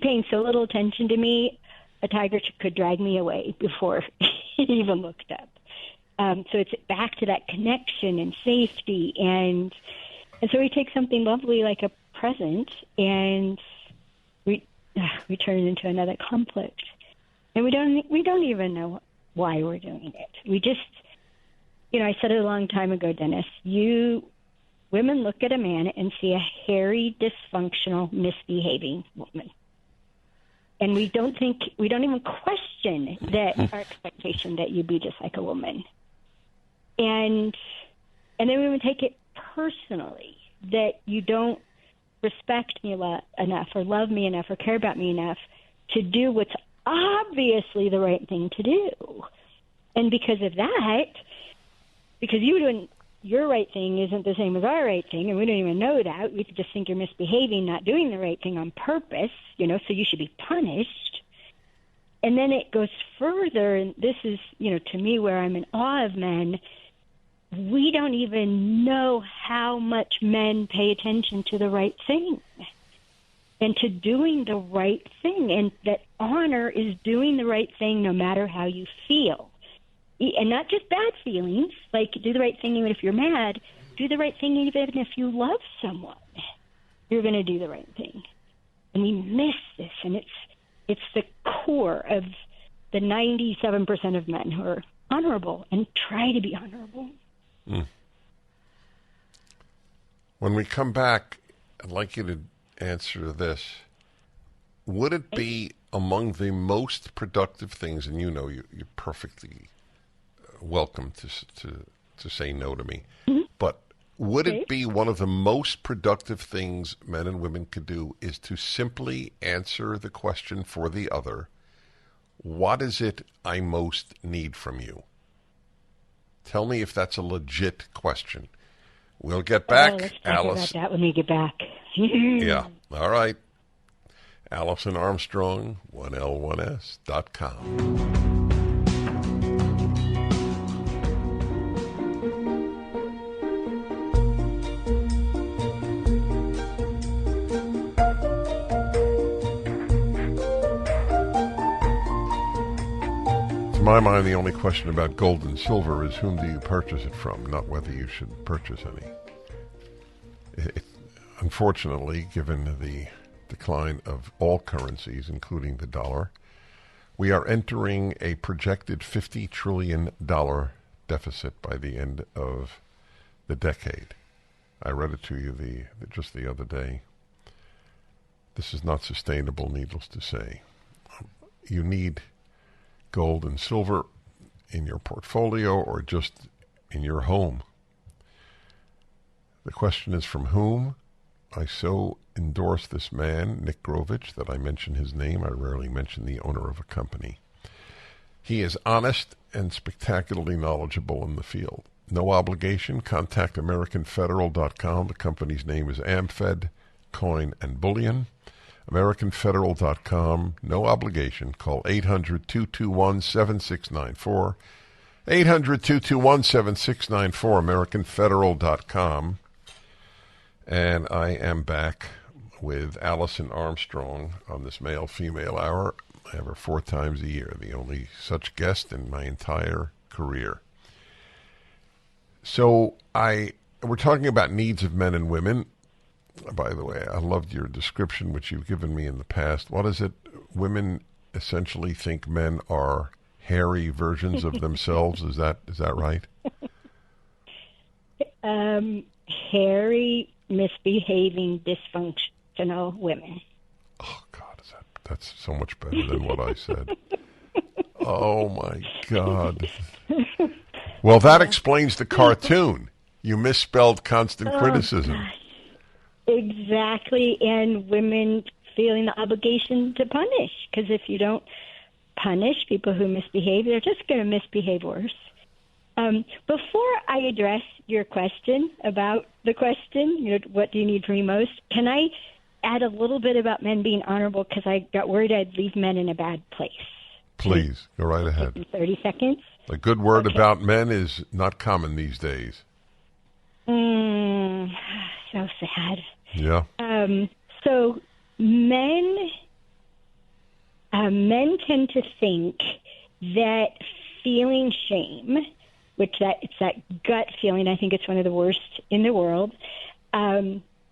paying so little attention to me, a tiger could drag me away before he even looked up. So it's back to that connection and safety, and so we take something lovely like a present, and we turn it into another conflict, and we don't even know why we're doing it. We just, I said it a long time ago, Dennis. Women look at a man and see a hairy, dysfunctional, misbehaving woman. And we don't even question that our expectation that you be just like a woman. And then we would take it personally that you don't respect me enough or love me enough or care about me enough to do what's obviously the right thing to do. And because of that, because you doing your right thing isn't the same as our right thing, and we don't even know that. We just think you're misbehaving, not doing the right thing on purpose, so you should be punished. And then it goes further, and this is, to me, where I'm in awe of men. We don't even know how much men pay attention to the right thing and to doing the right thing, and that honor is doing the right thing no matter how you feel. And not just bad feelings, like do the right thing even if you're mad. Do the right thing even if you love someone. You're going to do the right thing. And we miss this, and it's the core of the 97% of men who are honorable and try to be honorable. Mm. When we come back, I'd like you to answer this. Would it be among the most productive things, and you're perfectly welcome to say no to me, but would it be one of the most productive things men and women could do is to simply answer the question for the other, what is it I most need from you? Tell me if that's a legit question. We'll get back, let's talk Alice. about that when we get back. Yeah, all right. Allison Armstrong, 1L1S.com. To my mind, the only question about gold and silver is whom do you purchase it from, not whether you should purchase any. Unfortunately, given the decline of all currencies, including the dollar, we are entering a projected $50 trillion deficit by the end of the decade. I read it to you just the other day. This is not sustainable, needless to say. You need gold and silver in your portfolio or just in your home. The question is from whom? I so endorse this man, Nick Grovich, that I mention his name. I rarely mention the owner of a company. He is honest and spectacularly knowledgeable in the field. No obligation. Contact AmericanFederal.com. The company's name is AmFed, Coin and Bullion. AmericanFederal.com. No obligation. Call 800-221-7694. 800-221-7694. AmericanFederal.com. And I am back with Allison Armstrong on this male-female hour. I have her 4 times a year, the only such guest in my entire career. So we're talking about needs of men and women. By the way, I loved your description, which you've given me in the past. What is it? Women essentially think men are hairy versions of themselves. Is that right? Hairy, misbehaving, dysfunctional women. Oh God, that's so much better than what I said. Oh my God. Well, that explains the cartoon. You misspelled constant criticism. Gosh. Exactly, and women feeling the obligation to punish, because if you don't punish people who misbehave, they're just going to misbehave worse. Before I address your question about the question, what do you need from me most, can I add a little bit about men being honorable, because I got worried I'd leave men in a bad place. Please, go right ahead. 30 seconds. A good word about men is not common these days. So sad. Yeah. So men tend to think that feeling shame, it's that gut feeling, I think it's one of the worst in the world,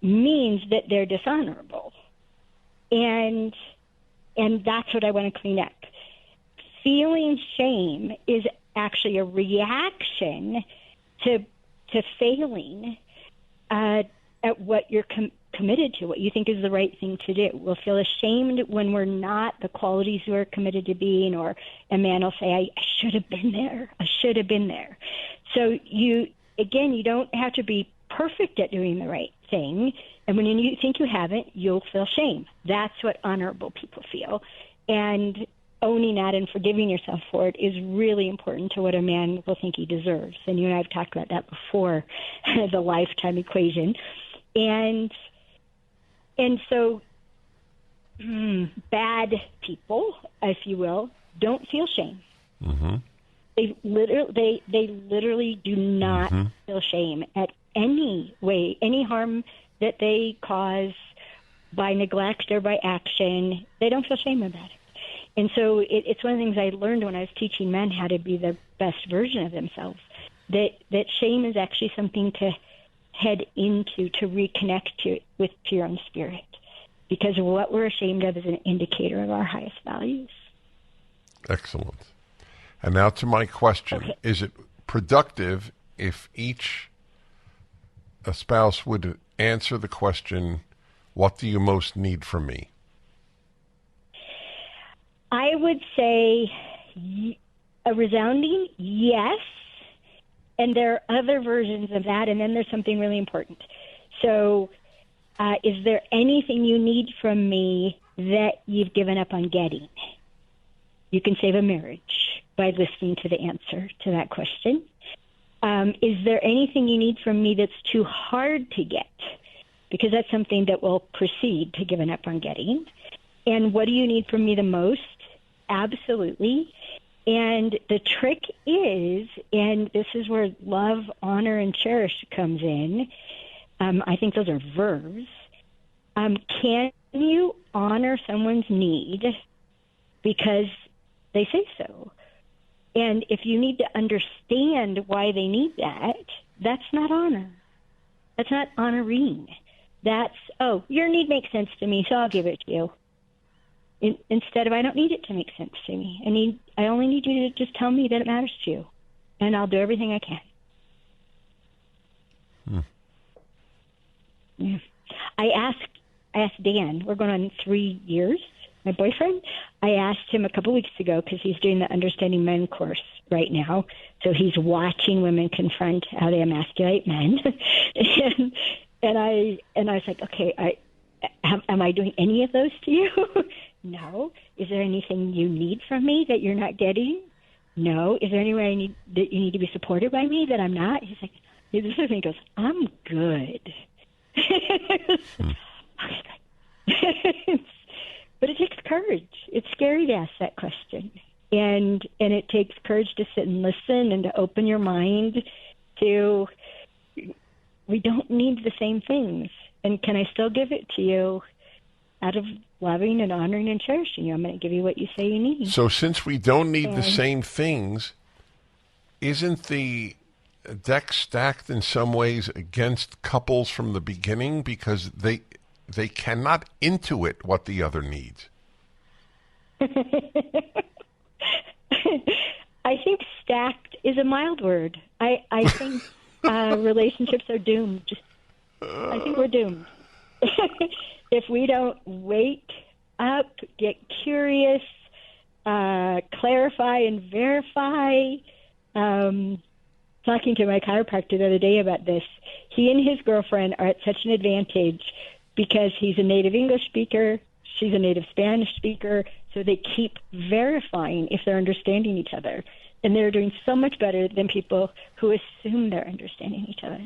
means that they're dishonorable. And that's what I want to clean up. Feeling shame is actually a reaction to failing at what you're committed to, what you think is the right thing to do. We'll feel ashamed when we're not the qualities we're committed to being, or a man will say, I should have been there. I should have been there. So you don't have to be perfect at doing the right thing. And when you think you haven't, you'll feel shame. That's what honorable people feel. And owning that and forgiving yourself for it is really important to what a man will think he deserves. And you and I have talked about that before, the lifetime equation. And so bad people, if you will, don't feel shame. Mm-hmm. They literally do not feel shame at any way, any harm that they cause by neglect or by action. They don't feel shame about it. And so it's one of the things I learned when I was teaching men how to be the best version of themselves, that shame is actually something to head into, to reconnect to your own spirit. Because what we're ashamed of is an indicator of our highest values. Excellent. And now to my question. Okay. Is it productive if a spouse would answer the question, what do you most need from me? I would say a resounding yes. And there are other versions of that. And then there's something really important. So is there anything you need from me that you've given up on getting? You can save a marriage by listening to the answer to that question. Is there anything you need from me that's too hard to get? Because that's something that will precede to giving up on getting. And what do you need from me the most? Absolutely. And the trick is, and this is where love, honor, and cherish comes in. I think those are verbs. Can you honor someone's need because they say so? And if you need to understand why they need that, that's not honor. That's not honoring. That's, oh, your need makes sense to me, so I'll give it to you. Instead of, I don't need it to make sense to me. I only need you to just tell me that it matters to you, and I'll do everything I can. Yeah. I asked Dan, we're going on 3 years, my boyfriend. I asked him a couple weeks ago because he's doing the Understanding Men course right now. So he's watching women confront how they emasculate men. and I was like, okay, am I doing any of those to you? No. Is there anything you need from me that you're not getting? No. Is there any way that you need to be supported by me that I'm not? He's like, he looks at me and goes, I'm good. But it takes courage. It's scary to ask that question. And it takes courage to sit and listen and to open your mind to, we don't need the same things. And can I still give it to you out of loving and honoring and cherishing you? I'm going to give you what you say you need. So since we don't need the same things, isn't the deck stacked in some ways against couples from the beginning because they cannot intuit what the other needs? I think stacked is a mild word. I think relationships are doomed. I think we're doomed. If we don't wake up, get curious, clarify and verify. Talking to my chiropractor the other day about this, he and his girlfriend are at such an advantage because he's a native English speaker, she's a native Spanish speaker, so they keep verifying if they're understanding each other. And they're doing so much better than people who assume they're understanding each other.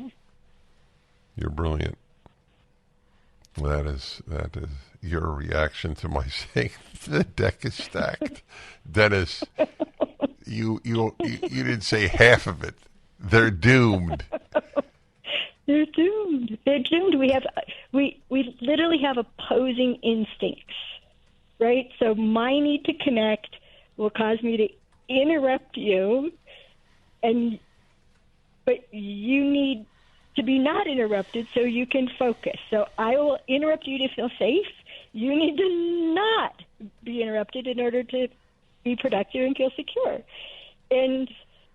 You're brilliant. That is your reaction to my saying the deck is stacked. Dennis, you didn't say half of it. They're doomed. They're doomed. They're doomed. We literally have opposing instincts, right? So my need to connect will cause me to interrupt you, but you need to be not interrupted so you can focus. So I will interrupt you to feel safe. You need to not be interrupted in order to be productive and feel secure. And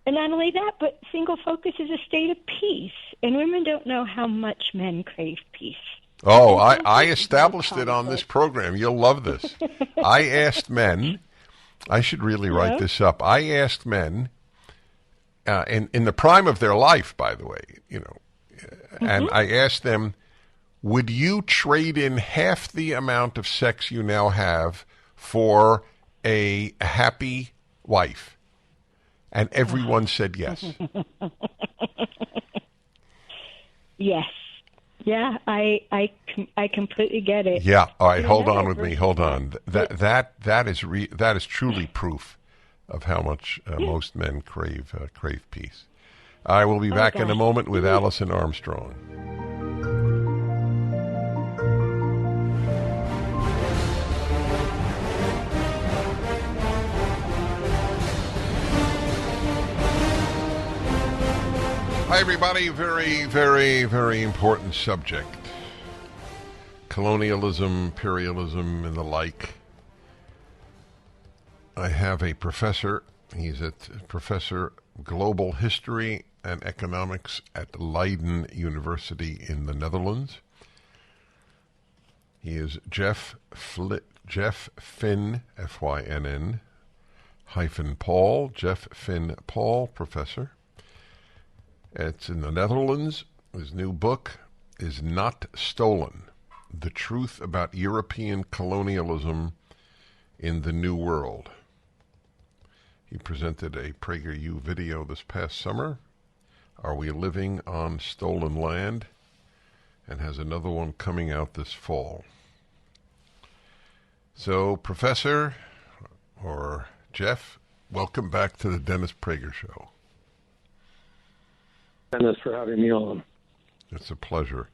not only that, but single focus is a state of peace. And women don't know how much men crave peace. Oh, I established it on this program. You'll love this. I asked men, I should really write this up. I asked men, in the prime of their life, by the way, and I asked them, would you trade in half the amount of sex you now have for a happy wife? And everyone said yes. Yes. Yeah, I completely get it. Yeah. All right. Hold on with me. Hold on. That is truly proof of how much most men crave peace. I will be back in a moment with Allison Armstrong. Hi, everybody. Very, very, very important subject. Colonialism, imperialism, and the like. I have a professor. He's a Professor Global History and Economics at Leiden University in the Netherlands. He is Jeff Finn, F-Y-N-N, hyphen Paul, Jeff Finn Paul, professor. It's in the Netherlands. His new book is Not Stolen: The Truth About European Colonialism in the New World. He presented a PragerU video this past summer, Are We Living on Stolen Land? And has another one coming out this fall. So, Professor, or Jeff, welcome back to the Dennis Prager Show. Dennis, for having me on. It's a pleasure.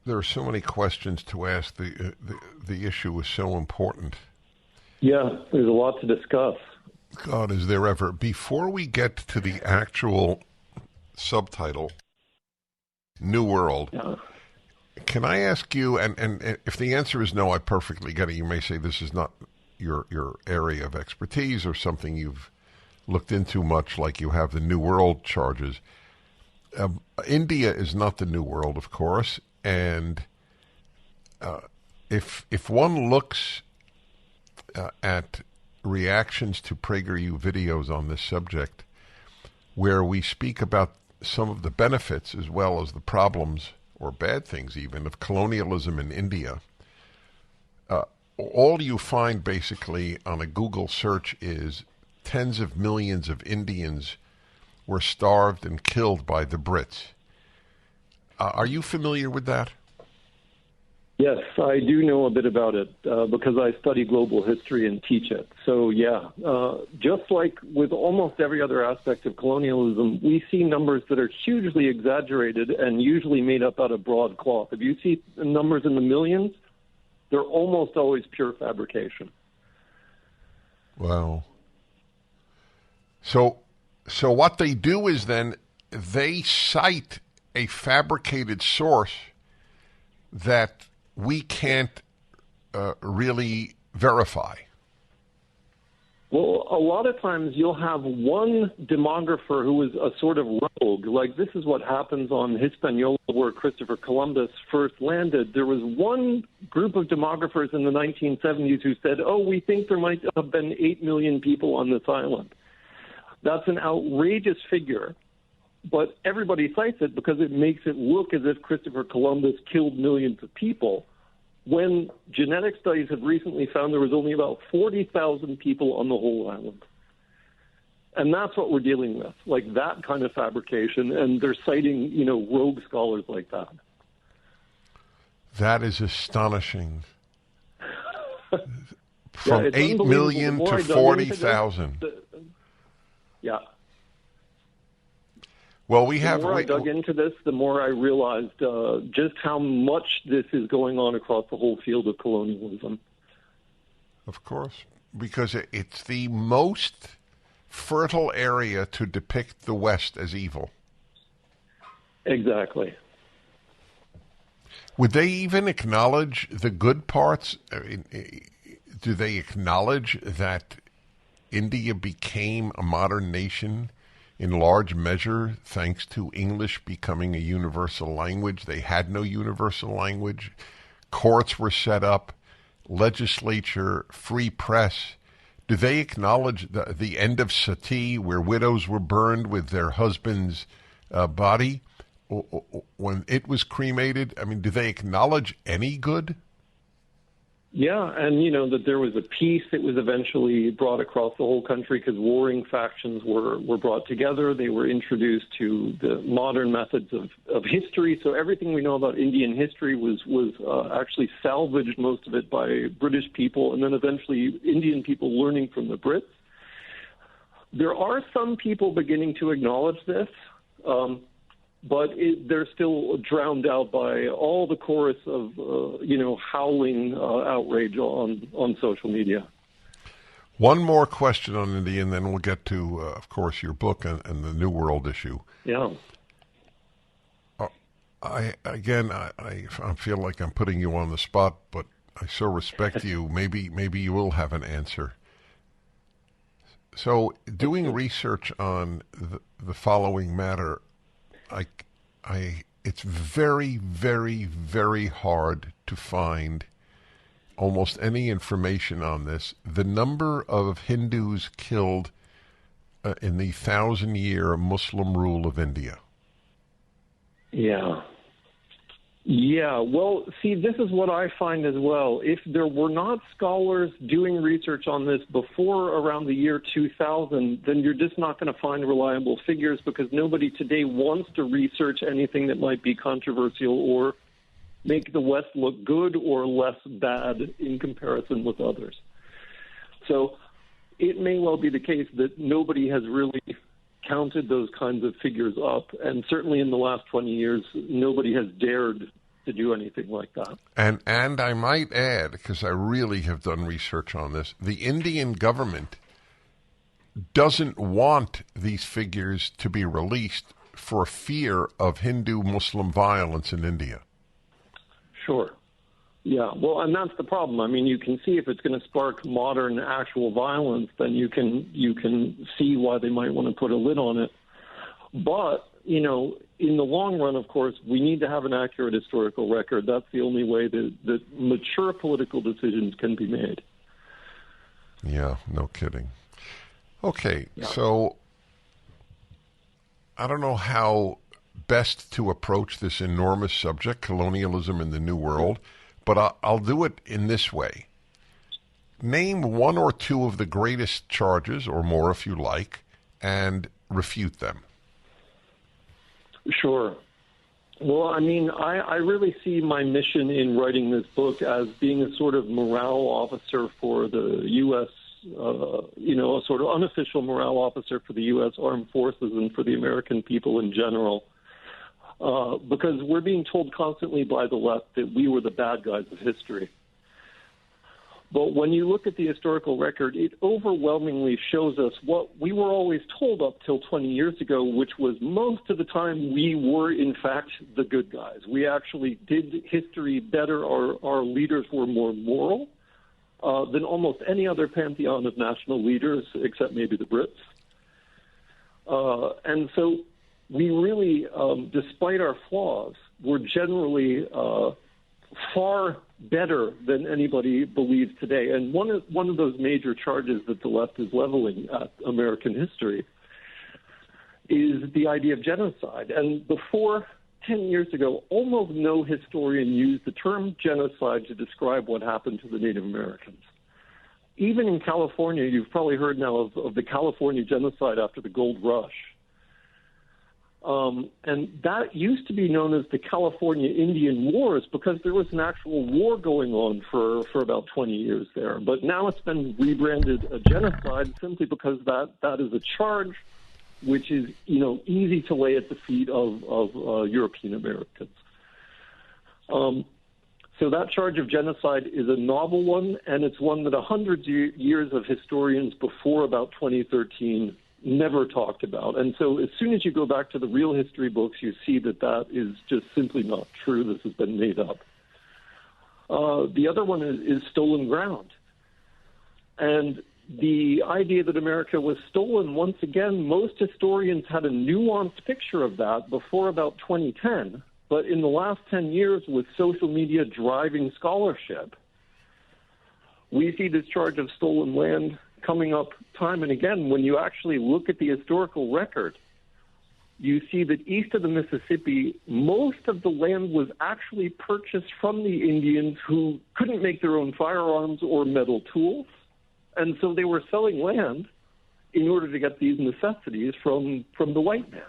There are so many questions to ask. The issue is so important. Yeah, there's a lot to discuss. God, is there ever. Before we get to the actual subtitle, New World, can I ask you, and if the answer is no, I perfectly get it. You may say this is not your area of expertise or something you've looked into much, like you have the New World charges. India is not the New World, of course, and if one looks at reactions to PragerU videos on this subject, where we speak about some of the benefits as well as the problems, or bad things even, of colonialism in India, all you find basically on a Google search is tens of millions of Indians were starved and killed by the Brits. Are you familiar with that? Yes, I do know a bit about it because I study global history and teach it. So, yeah, just like with almost every other aspect of colonialism, we see numbers that are hugely exaggerated and usually made up out of broad cloth. If you see numbers in the millions, they're almost always pure fabrication. Wow. So what they do is then they cite a fabricated source that we can't really verify. Well, a lot of times you'll have one demographer who is a sort of rogue. Like, this is what happens on Hispaniola, where Christopher Columbus first landed. There was one group of demographers in the 1970s who said, we think there might have been 8 million people on this island. That's an outrageous figure, but everybody cites it because it makes it look as if Christopher Columbus killed millions of people, when genetic studies have recently found there was only about 40,000 people on the whole island. And that's what we're dealing with, like that kind of fabrication, and they're citing, rogue scholars like that. That is astonishing. From 8 million to 40,000. Yeah. Well, the more I dug into this, the more I realized just how much this is going on across the whole field of colonialism. Of course, because it's the most fertile area to depict the West as evil. Exactly. Would they even acknowledge the good parts? Do they acknowledge that India became a modern nation in large measure thanks to English becoming a universal language? They had no universal language. Courts were set up, legislature, free press. Do they acknowledge the end of sati, where widows were burned with their husbands' body when it was cremated? I mean, do they acknowledge any good? Yeah, and that there was a peace that was eventually brought across the whole country because warring factions were brought together. They were introduced to the modern methods of history. So everything we know about Indian history was actually salvaged, most of it by British people, and then eventually Indian people learning from the Brits. There are some people beginning to acknowledge this. But they're still drowned out by all the chorus of, howling outrage on social media. One more question on India, and then we'll get to, of course, your book and the New World issue. Yeah. I feel like I'm putting you on the spot, but I so respect you. Maybe you will have an answer. So, doing research on the following matter, it's very, very, very hard to find almost any information on this. The number of Hindus killed in the 1,000-year Muslim rule of India. Yeah. Yeah, well, see, this is what I find as well. If there were not scholars doing research on this before around the year 2000, then you're just not going to find reliable figures because nobody today wants to research anything that might be controversial or make the West look good or less bad in comparison with others. So it may well be the case that nobody has really counted those kinds of figures up, and certainly in the last 20 years, nobody has dared to do anything like that. And I might add, because I really have done research on this, the Indian government doesn't want these figures to be released for fear of Hindu-Muslim violence in India. Sure. Yeah, well, and that's the problem. I mean, you can see if it's going to spark modern actual violence, then you can see why they might want to put a lid on it. But, in the long run, of course, we need to have an accurate historical record. That's the only way that mature political decisions can be made. Yeah, no kidding. Okay, yeah. So I don't know how best to approach this enormous subject, colonialism in the New World, but I'll do it in this way. Name one or two of the greatest charges, or more if you like, and refute them. Sure. Well, I mean, I really see my mission in writing this book as being a sort of morale officer for the U.S., a sort of unofficial morale officer for the U.S. Armed Forces and for the American people in general. Because we're being told constantly by the left that we were the bad guys of history. But when you look at the historical record, it overwhelmingly shows us what we were always told up till 20 years ago, which was most of the time we were, in fact, the good guys. We actually did history better. Our leaders were more moral than almost any other pantheon of national leaders, except maybe the Brits. And so we really, despite our flaws, were generally far better than anybody believes today. And one of those major charges that the left is leveling at American history is the idea of genocide. And before 10 years ago, almost no historian used the term genocide to describe what happened to the Native Americans. Even in California, you've probably heard now of the California genocide after the Gold Rush. And that used to be known as the California Indian Wars because there was an actual war going on for about 20 years there. But now it's been rebranded a genocide simply because that is a charge which is, easy to lay at the feet of European Americans. So that charge of genocide is a novel one, and it's one that 100 years of historians before about 2013 never talked about. And so as soon as you go back to the real history books, you see that is just simply not true. This has been made up. The other one is stolen ground. And the idea that America was stolen, once again, most historians had a nuanced picture of that before about 2010. But in the last 10 years, with social media driving scholarship, we see this charge of stolen land coming up time and again. When you actually look at the historical record, you see that east of the Mississippi, most of the land was actually purchased from the Indians who couldn't make their own firearms or metal tools. And so they were selling land in order to get these necessities from the white man.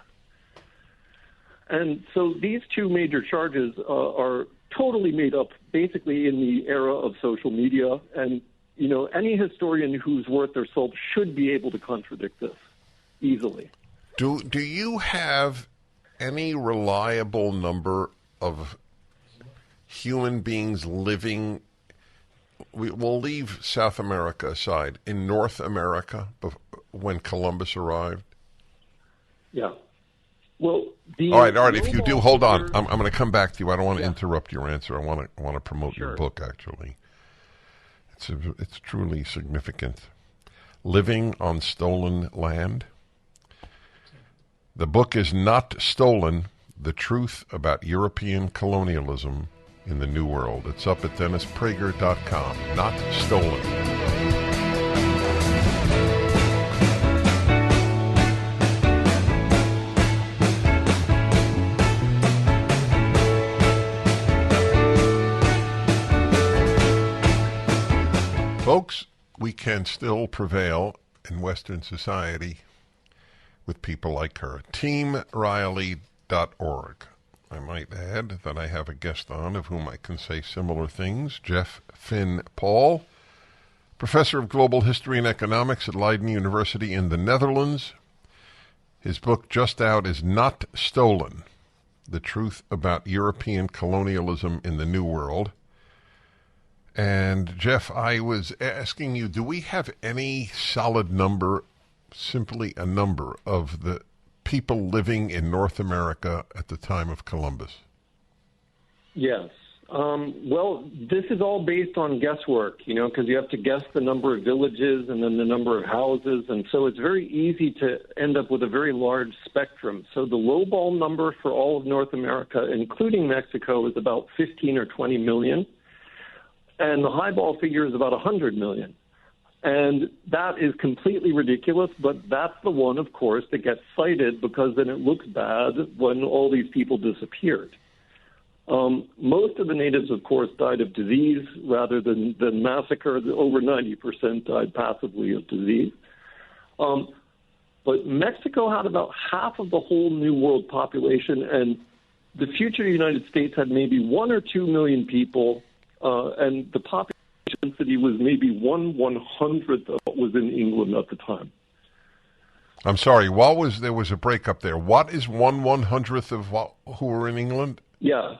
And so these two major charges are totally made up basically in the era of social media. And, you know, any historian who's worth their salt should be able to contradict this easily. Do you have any reliable number of human beings living, we'll leave South America aside, in North America when Columbus arrived? Yeah. Well, all right. If you do, hold on. I'm going to come back to you. I don't want to interrupt your answer. I want to promote your book. Actually, it's truly significant. Living on Stolen Land. The book is Not Stolen: The Truth About European Colonialism in the New World. It's up at DennisPrager.com. Not Stolen. Folks, we can still prevail in Western society with people like her. TeamRiley.org. I might add that I have a guest on of whom I can say similar things. Jeff Finn Paul, professor of global history and economics at Leiden University in the Netherlands. His book just out is Not Stolen: The Truth About European Colonialism in the New World. And Jeff, I was asking you, do we have any solid number, simply a number, of the people living in North America at the time of Columbus? Yes. Well, this is all based on guesswork, you know, because you have to guess the number of villages and then the number of houses. And so it's very easy to end up with a very large spectrum. So the lowball number for all of North America, including Mexico, is about 15 or 20 million. And the highball figure is about 100 million. And that is completely ridiculous, but that's the one, of course, that gets cited because then it looks bad when all these people disappeared. Most of the natives, of course, died of disease rather than massacre. Over 90% died passively of disease. But Mexico had about half of the whole New World population, and the future United States had maybe 1 or 2 million people, and the population density was maybe 1/100th of what was in England at the time. I'm sorry, there was a breakup there. What is 1/100th of who were in England? Yeah.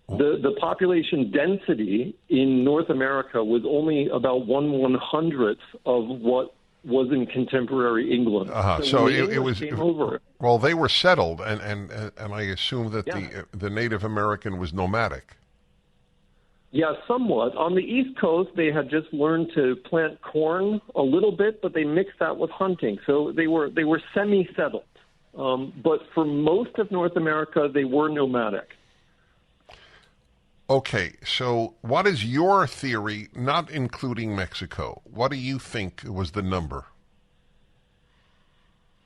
The population density in North America was only about 1/100th of what was in contemporary England. So it was over. Well, they were settled, and I assume that the Native American was nomadic. Yeah, somewhat. On the East Coast, they had just learned to plant corn a little bit, but they mixed that with hunting. So they were semi-settled. But for most of North America, they were nomadic. Okay, so what is your theory, not including Mexico? What do you think was the number?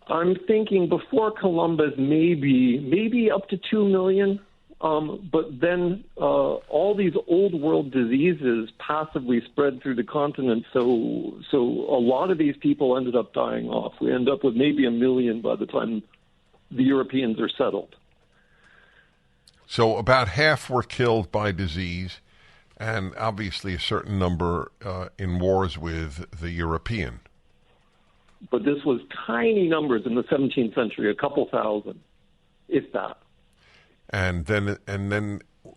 I'm thinking before Columbus, maybe up to 2 million. But then all these old world diseases passively spread through the continent, so a lot of these people ended up dying off. We end up with maybe 1 million by the time the Europeans are settled. So about half were killed by disease, and obviously a certain number in wars with the European. But this was tiny numbers in the 17th century, a couple thousand, if that. And then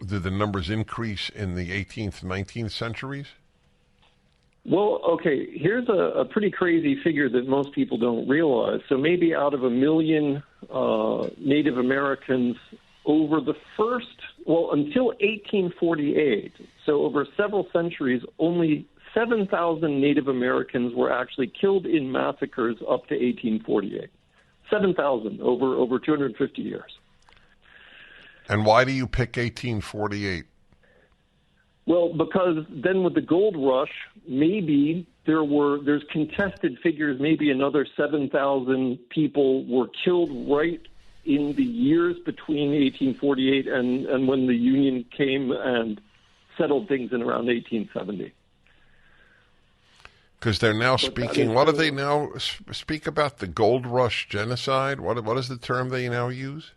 did the numbers increase in the 18th, 19th centuries? Well, okay, here's a pretty crazy figure that most people don't realize. So maybe out of 1 million Native Americans over the until 1848, so over several centuries, only 7,000 Native Americans were actually killed in massacres up to 1848. 7,000 over 250 years. And why do you pick 1848? Well, because then with the gold rush, maybe there's contested figures. Maybe another 7,000 people were killed right in the years between 1848 and when the Union came and settled things in around 1870. Because they're now speaking, what do they now speak about? The Gold Rush genocide? What is the term they now use?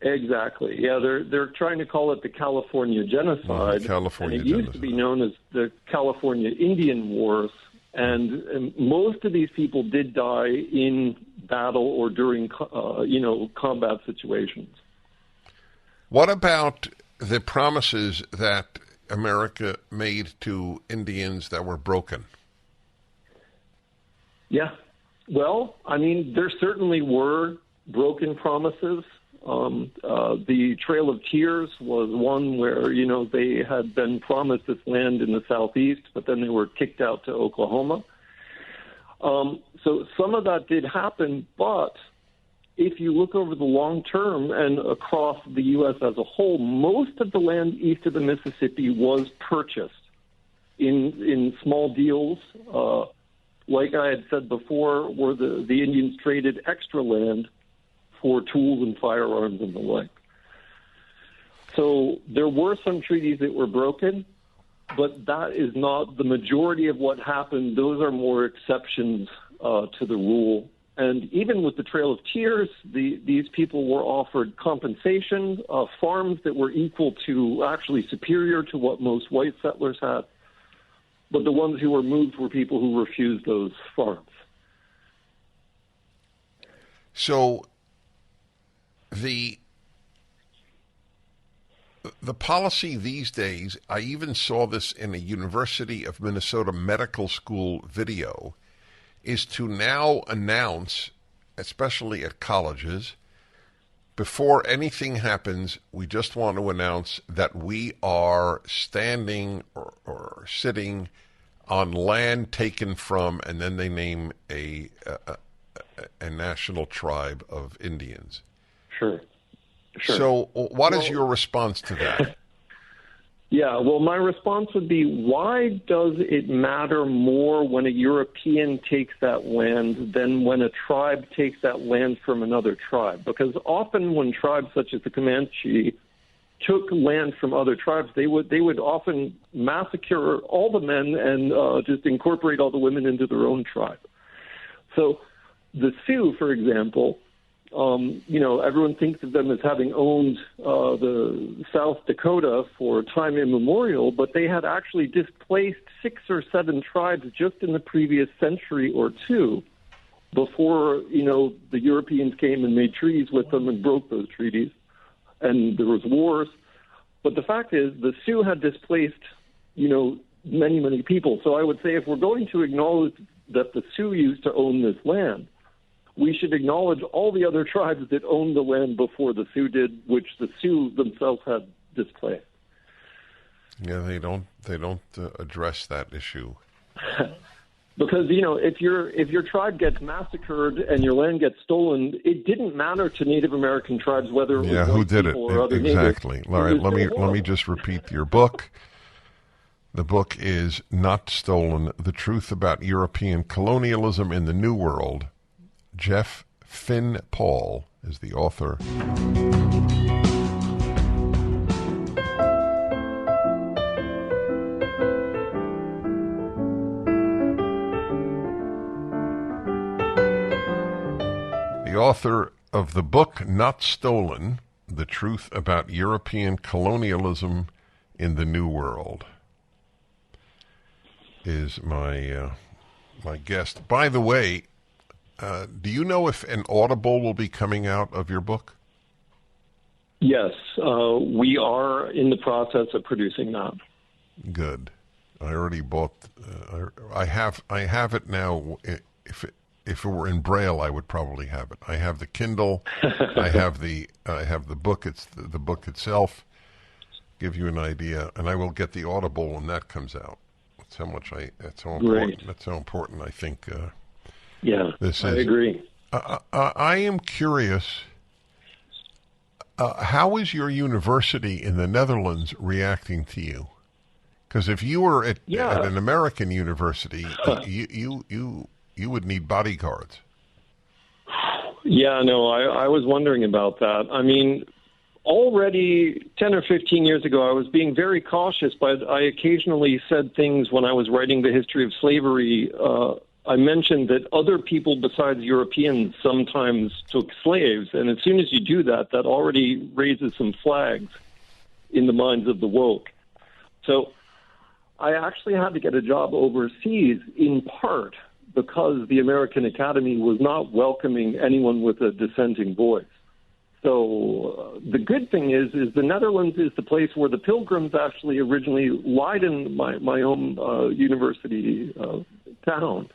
Exactly. Yeah, they're trying to call it the California genocide. California and it used to be known as the California Indian Wars, and most of these people did die in battle or during combat situations. What about the promises that America made to Indians that were broken? Yeah. Well, I mean, there certainly were broken promises. The Trail of Tears was one where, they had been promised this land in the southeast, but then they were kicked out to Oklahoma. So some of that did happen, but if you look over the long term and across the U.S. as a whole, most of the land east of the Mississippi was purchased in small deals. Like I had said before, where the Indians traded extra land for tools and firearms and the like. So there were some treaties that were broken, but that is not the majority of what happened. Those are more exceptions to the rule. And even with the Trail of Tears, these people were offered compensation, farms that were equal to, actually superior to what most white settlers had. But the ones who were moved were people who refused those farms. So the policy these days, I even saw this in a University of Minnesota medical school video, is to now announce, especially at colleges, before anything happens, we just want to announce that we are standing or sitting on land taken from, and then they name a national tribe of Indians. Sure. So what is your response to that? Yeah, well, my response would be, why does it matter more when a European takes that land than when a tribe takes that land from another tribe? Because often when tribes such as the Comanche took land from other tribes, they would often massacre all the men and just incorporate all the women into their own tribe. So the Sioux, for example, everyone thinks of them as having owned the South Dakota for time immemorial, but they had actually displaced 6 or 7 tribes just in the previous century or two before, the Europeans came and made treaties with them and broke those treaties, and there was wars. But the fact is, the Sioux had displaced, many, many people. So I would say if we're going to acknowledge that the Sioux used to own this land, we should acknowledge all the other tribes that owned the land before the Sioux did, which the Sioux themselves had displaced. Yeah, they don't address that issue. Because if your tribe gets massacred and your land gets stolen, it didn't matter to Native American tribes whether it was who did it or other exactly. natives. All right, let me just repeat your book. The book is Not Stolen: The Truth About European Colonialism in the New World. Jeff Finn Paul is the author. The author of the book Not Stolen: The Truth About European Colonialism in the New World is my guest. By the way, do you know if an Audible will be coming out of your book? Yes, we are in the process of producing that. Good. I already bought. I have it now. If it were in Braille, I would probably have it. I have the Kindle. I have the book. It's the book itself. Give you an idea, and I will get the Audible when that comes out. That's how much That's how important. Great. That's how important I think. Yeah, I agree. I am curious, how is your university in the Netherlands reacting to you? Because if you were at an American university, you would need bodyguards. Yeah, no, I was wondering about that. I mean, already 10 or 15 years ago, I was being very cautious, but I occasionally said things when I was writing the history of slavery. I mentioned that other people besides Europeans sometimes took slaves, and as soon as you do that, that already raises some flags in the minds of the woke. So I actually had to get a job overseas, in part because the American Academy was not welcoming anyone with a dissenting voice. So the good thing is the Netherlands is the place where the Pilgrims actually originally Leiden, my home university town,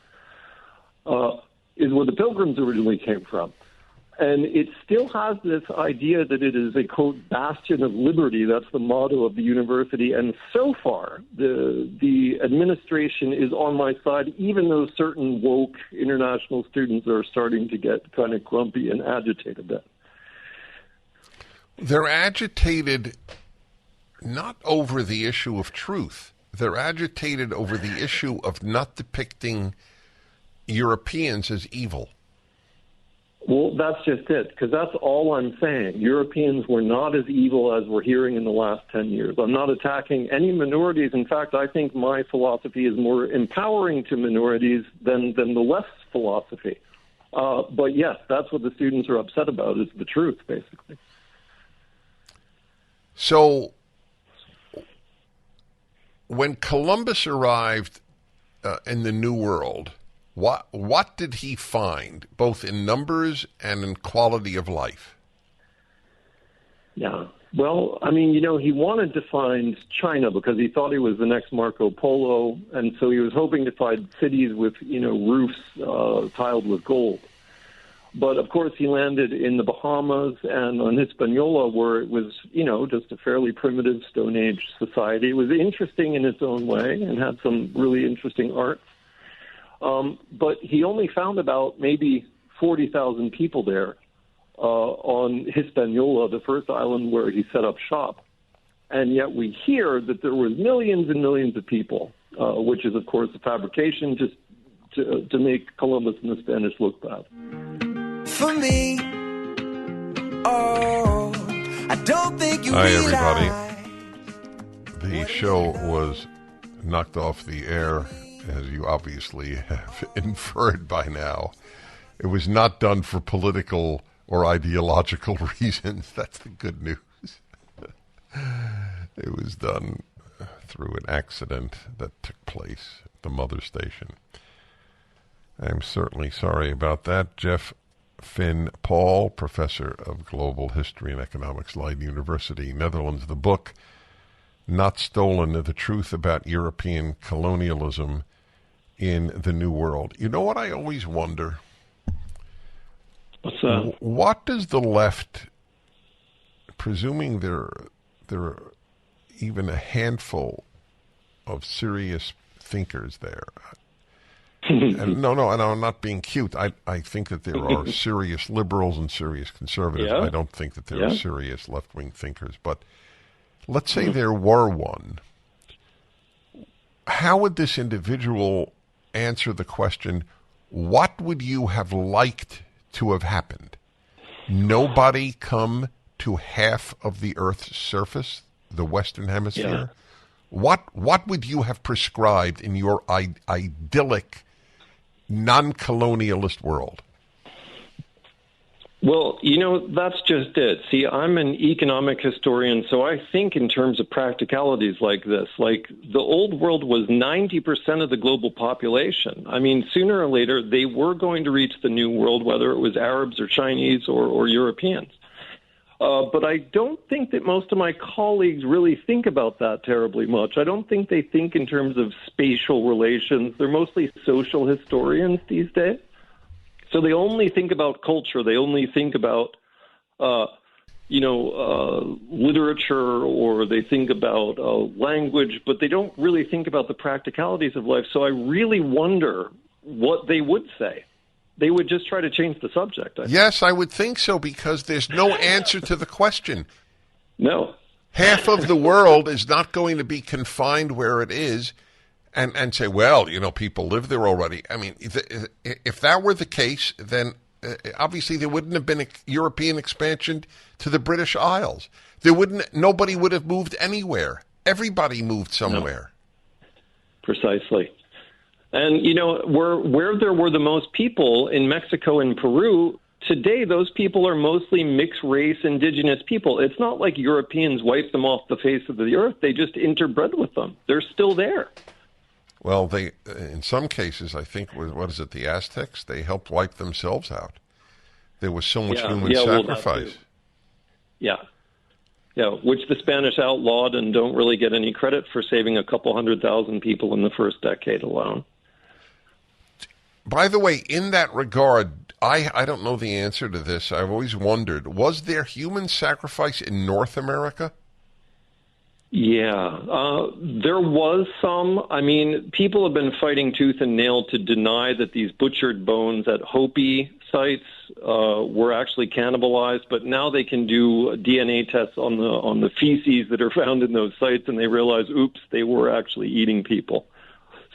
is where the Pilgrims originally came from. And it still has this idea that it is a, quote, bastion of liberty. That's the motto of the university. And so far, the administration is on my side, even though certain woke international students are starting to get kind of grumpy and agitated a bit. They're agitated not over the issue of truth. They're agitated over the issue of not depicting Europeans as evil. Well, that's just it, because that's all I'm saying. Europeans were not as evil as we're hearing in the last 10 years. I'm not attacking any minorities. In fact, I think my philosophy is more empowering to minorities than the left's philosophy. But yes, that's what the students are upset about, is the truth, basically. So when Columbus arrived in the New World, what did he find, both in numbers and in quality of life? Yeah. Well, I mean, he wanted to find China because he thought he was the next Marco Polo, and so he was hoping to find cities with, roofs tiled with gold. But, of course, he landed in the Bahamas and on Hispaniola, where it was, just a fairly primitive Stone Age society. It was interesting in its own way and had some really interesting art. But he only found about maybe 40,000 people there on Hispaniola, the first island where he set up shop. And yet we hear that there was millions and millions of people, which is, of course, a fabrication just to make Columbus and the Spanish look bad. For me, oh, I don't think you Hi, realize. everybody. The show was knocked off the air, as you obviously have inferred by now. It was not done for political or ideological reasons. That's the good news. It was done through an accident that took place at the mother station. I'm certainly sorry about that. Jeff Finn Paul, professor of global history and economics, Leiden University, Netherlands. The book, Not Stolen, The Truth About European Colonialism in the New World. You know what I always wonder? What's that? What does the left, presuming there are even a handful of serious thinkers there, and no, and I'm not being cute. I think that there are serious liberals and serious conservatives. Yeah. I don't think that there are serious left-wing thinkers. But let's say there were one. How would this individual answer the question, what would you have liked to have happened? Nobody come to half of the Earth's surface, the Western Hemisphere? Yeah. What would you have prescribed in your idyllic, non-colonialist world? Well, that's just it. See, I'm an economic historian, so I think in terms of practicalities like this. Like, the old world was 90% of the global population. I mean, sooner or later, they were going to reach the new world, whether it was Arabs or Chinese or Europeans. But I don't think that most of my colleagues really think about that terribly much. I don't think they think in terms of spatial relations. They're mostly social historians these days. So they only think about culture. They only think about, literature, or they think about language, but they don't really think about the practicalities of life. So I really wonder what they would say. They would just try to change the subject. Yes, I would think so, because there's no answer to the question. No. Half of the world is not going to be confined where it is and say, well, people live there already. I mean, if that were the case, then obviously there wouldn't have been a European expansion to the British Isles. Nobody would have moved anywhere. Everybody moved somewhere. No. Precisely. And, where there were the most people in Mexico and Peru, today those people are mostly mixed race indigenous people. It's not like Europeans wiped them off the face of the earth. They just interbred with them. They're still there. Well, they, in some cases, I think, the Aztecs? They helped wipe themselves out. There was so much human sacrifice. Yeah, which the Spanish outlawed and don't really get any credit for saving a couple 100,000 people in the first decade alone. By the way, in that regard, I don't know the answer to this. I've always wondered, was there human sacrifice in North America? Yeah, there was some. I mean, people have been fighting tooth and nail to deny that these butchered bones at Hopi sites were actually cannibalized, but now they can do DNA tests on the feces that are found in those sites, and they realize, oops, they were actually eating people.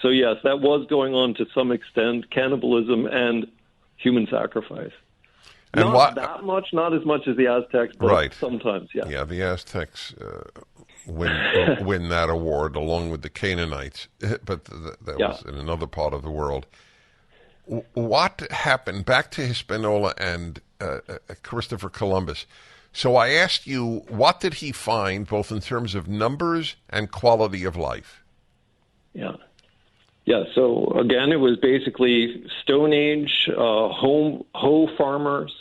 So yes, that was going on to some extent, cannibalism and human sacrifice. And not that much, not as much as the Aztecs, but sometimes, yeah. Yeah, the Aztecs win that award along with the Canaanites, but that was in another part of the world. What happened? Back to Hispaniola and Christopher Columbus. So I asked you, what did he find, both in terms of numbers and quality of life? Yeah, so again, it was basically Stone Age hoe farmers,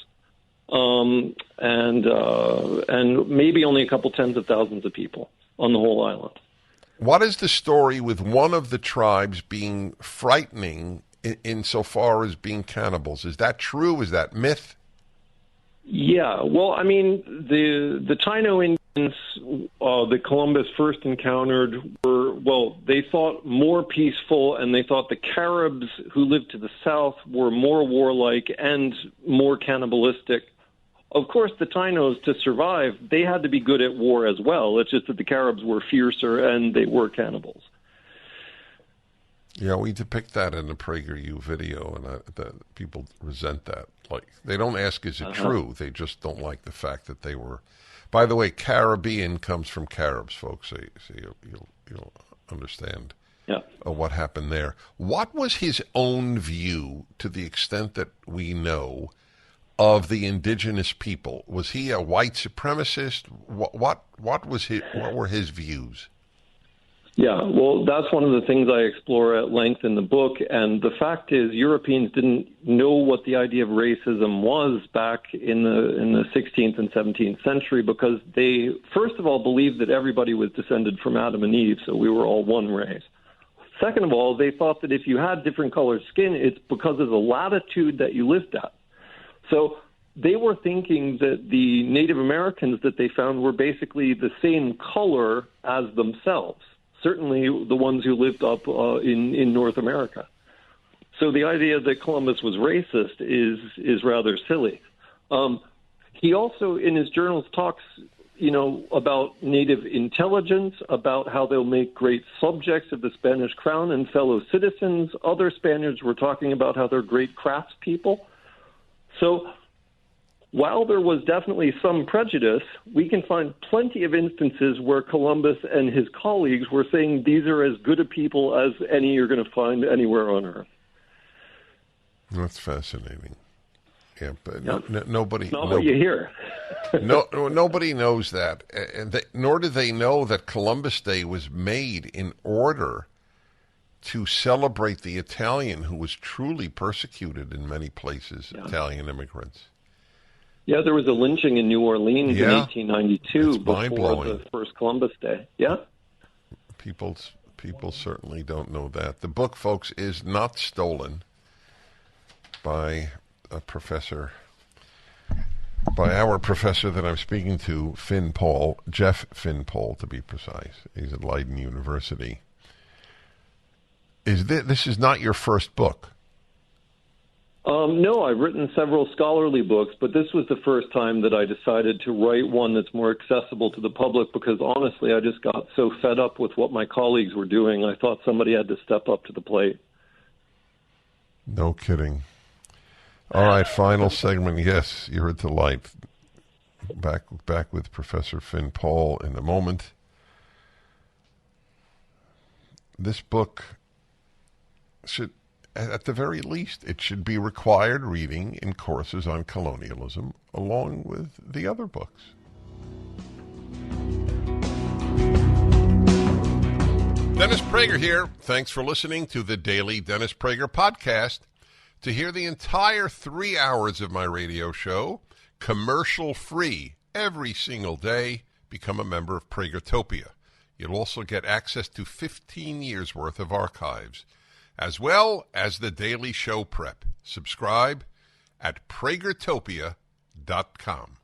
and maybe only a couple tens of thousands of people on the whole island. What is the story with one of the tribes being frightening insofar as being cannibals? Is that true? Is that myth? Yeah, well, I mean, the Taino Indians that Columbus first encountered they thought more peaceful, and they thought the Caribs who lived to the south were more warlike and more cannibalistic. Of course, the Tainos, to survive, they had to be good at war as well. It's just that the Caribs were fiercer and they were cannibals. Yeah, we depict that in the PragerU video, and people resent that. Like, they don't ask, is it true? They just don't like the fact that they were. By the way, Caribbean comes from Caribs, folks, so you'll understand what happened there. What was his own view, to the extent that we know, of the indigenous people? Was he a white supremacist? What were his views? Yeah, well, that's one of the things I explore at length in the book. And the fact is, Europeans didn't know what the idea of racism was back in the 16th and 17th century, because they, first of all, believed that everybody was descended from Adam and Eve, so we were all one race. Second of all, they thought that if you had different colored skin, it's because of the latitude that you lived at. So they were thinking that the Native Americans that they found were basically the same color as themselves. Certainly the ones who lived up in North America. So the idea that Columbus was racist is rather silly. He also, in his journals, talks, about native intelligence, about how they'll make great subjects of the Spanish crown and fellow citizens. Other Spaniards were talking about how they're great craftspeople. So while there was definitely some prejudice, we can find plenty of instances where Columbus and his colleagues were saying these are as good a people as any you're going to find anywhere on Earth. That's fascinating. Yeah, but nobody. Not what you hear. Nobody knows that, nor do they know that Columbus Day was made in order to celebrate the Italian who was truly persecuted in many places, Italian immigrants. Yeah, there was a lynching in New Orleans in 1892 before mind-blowing. the first Columbus Day. Yeah? People certainly don't know that. The book, folks, is not stolen by our professor that I'm speaking to, Jeff Finn Paul, to be precise. He's at Leiden University. This is not your first book? No, I've written several scholarly books, but this was the first time that I decided to write one that's more accessible to the public, because honestly, I just got so fed up with what my colleagues were doing. I thought somebody had to step up to the plate. No kidding. All right, final segment. Yes, you're at the light. Back with Professor Finn Paul in a moment. This book should, at the very least, it should be required reading in courses on colonialism, along with the other books. Dennis Prager here. Thanks for listening to the Daily Dennis Prager Podcast. To hear the entire 3 hours of my radio show, commercial-free, every single day, become a member of Pragertopia. You'll also get access to 15 years' worth of archives, as well as the daily show prep. Subscribe at pragertopia.com.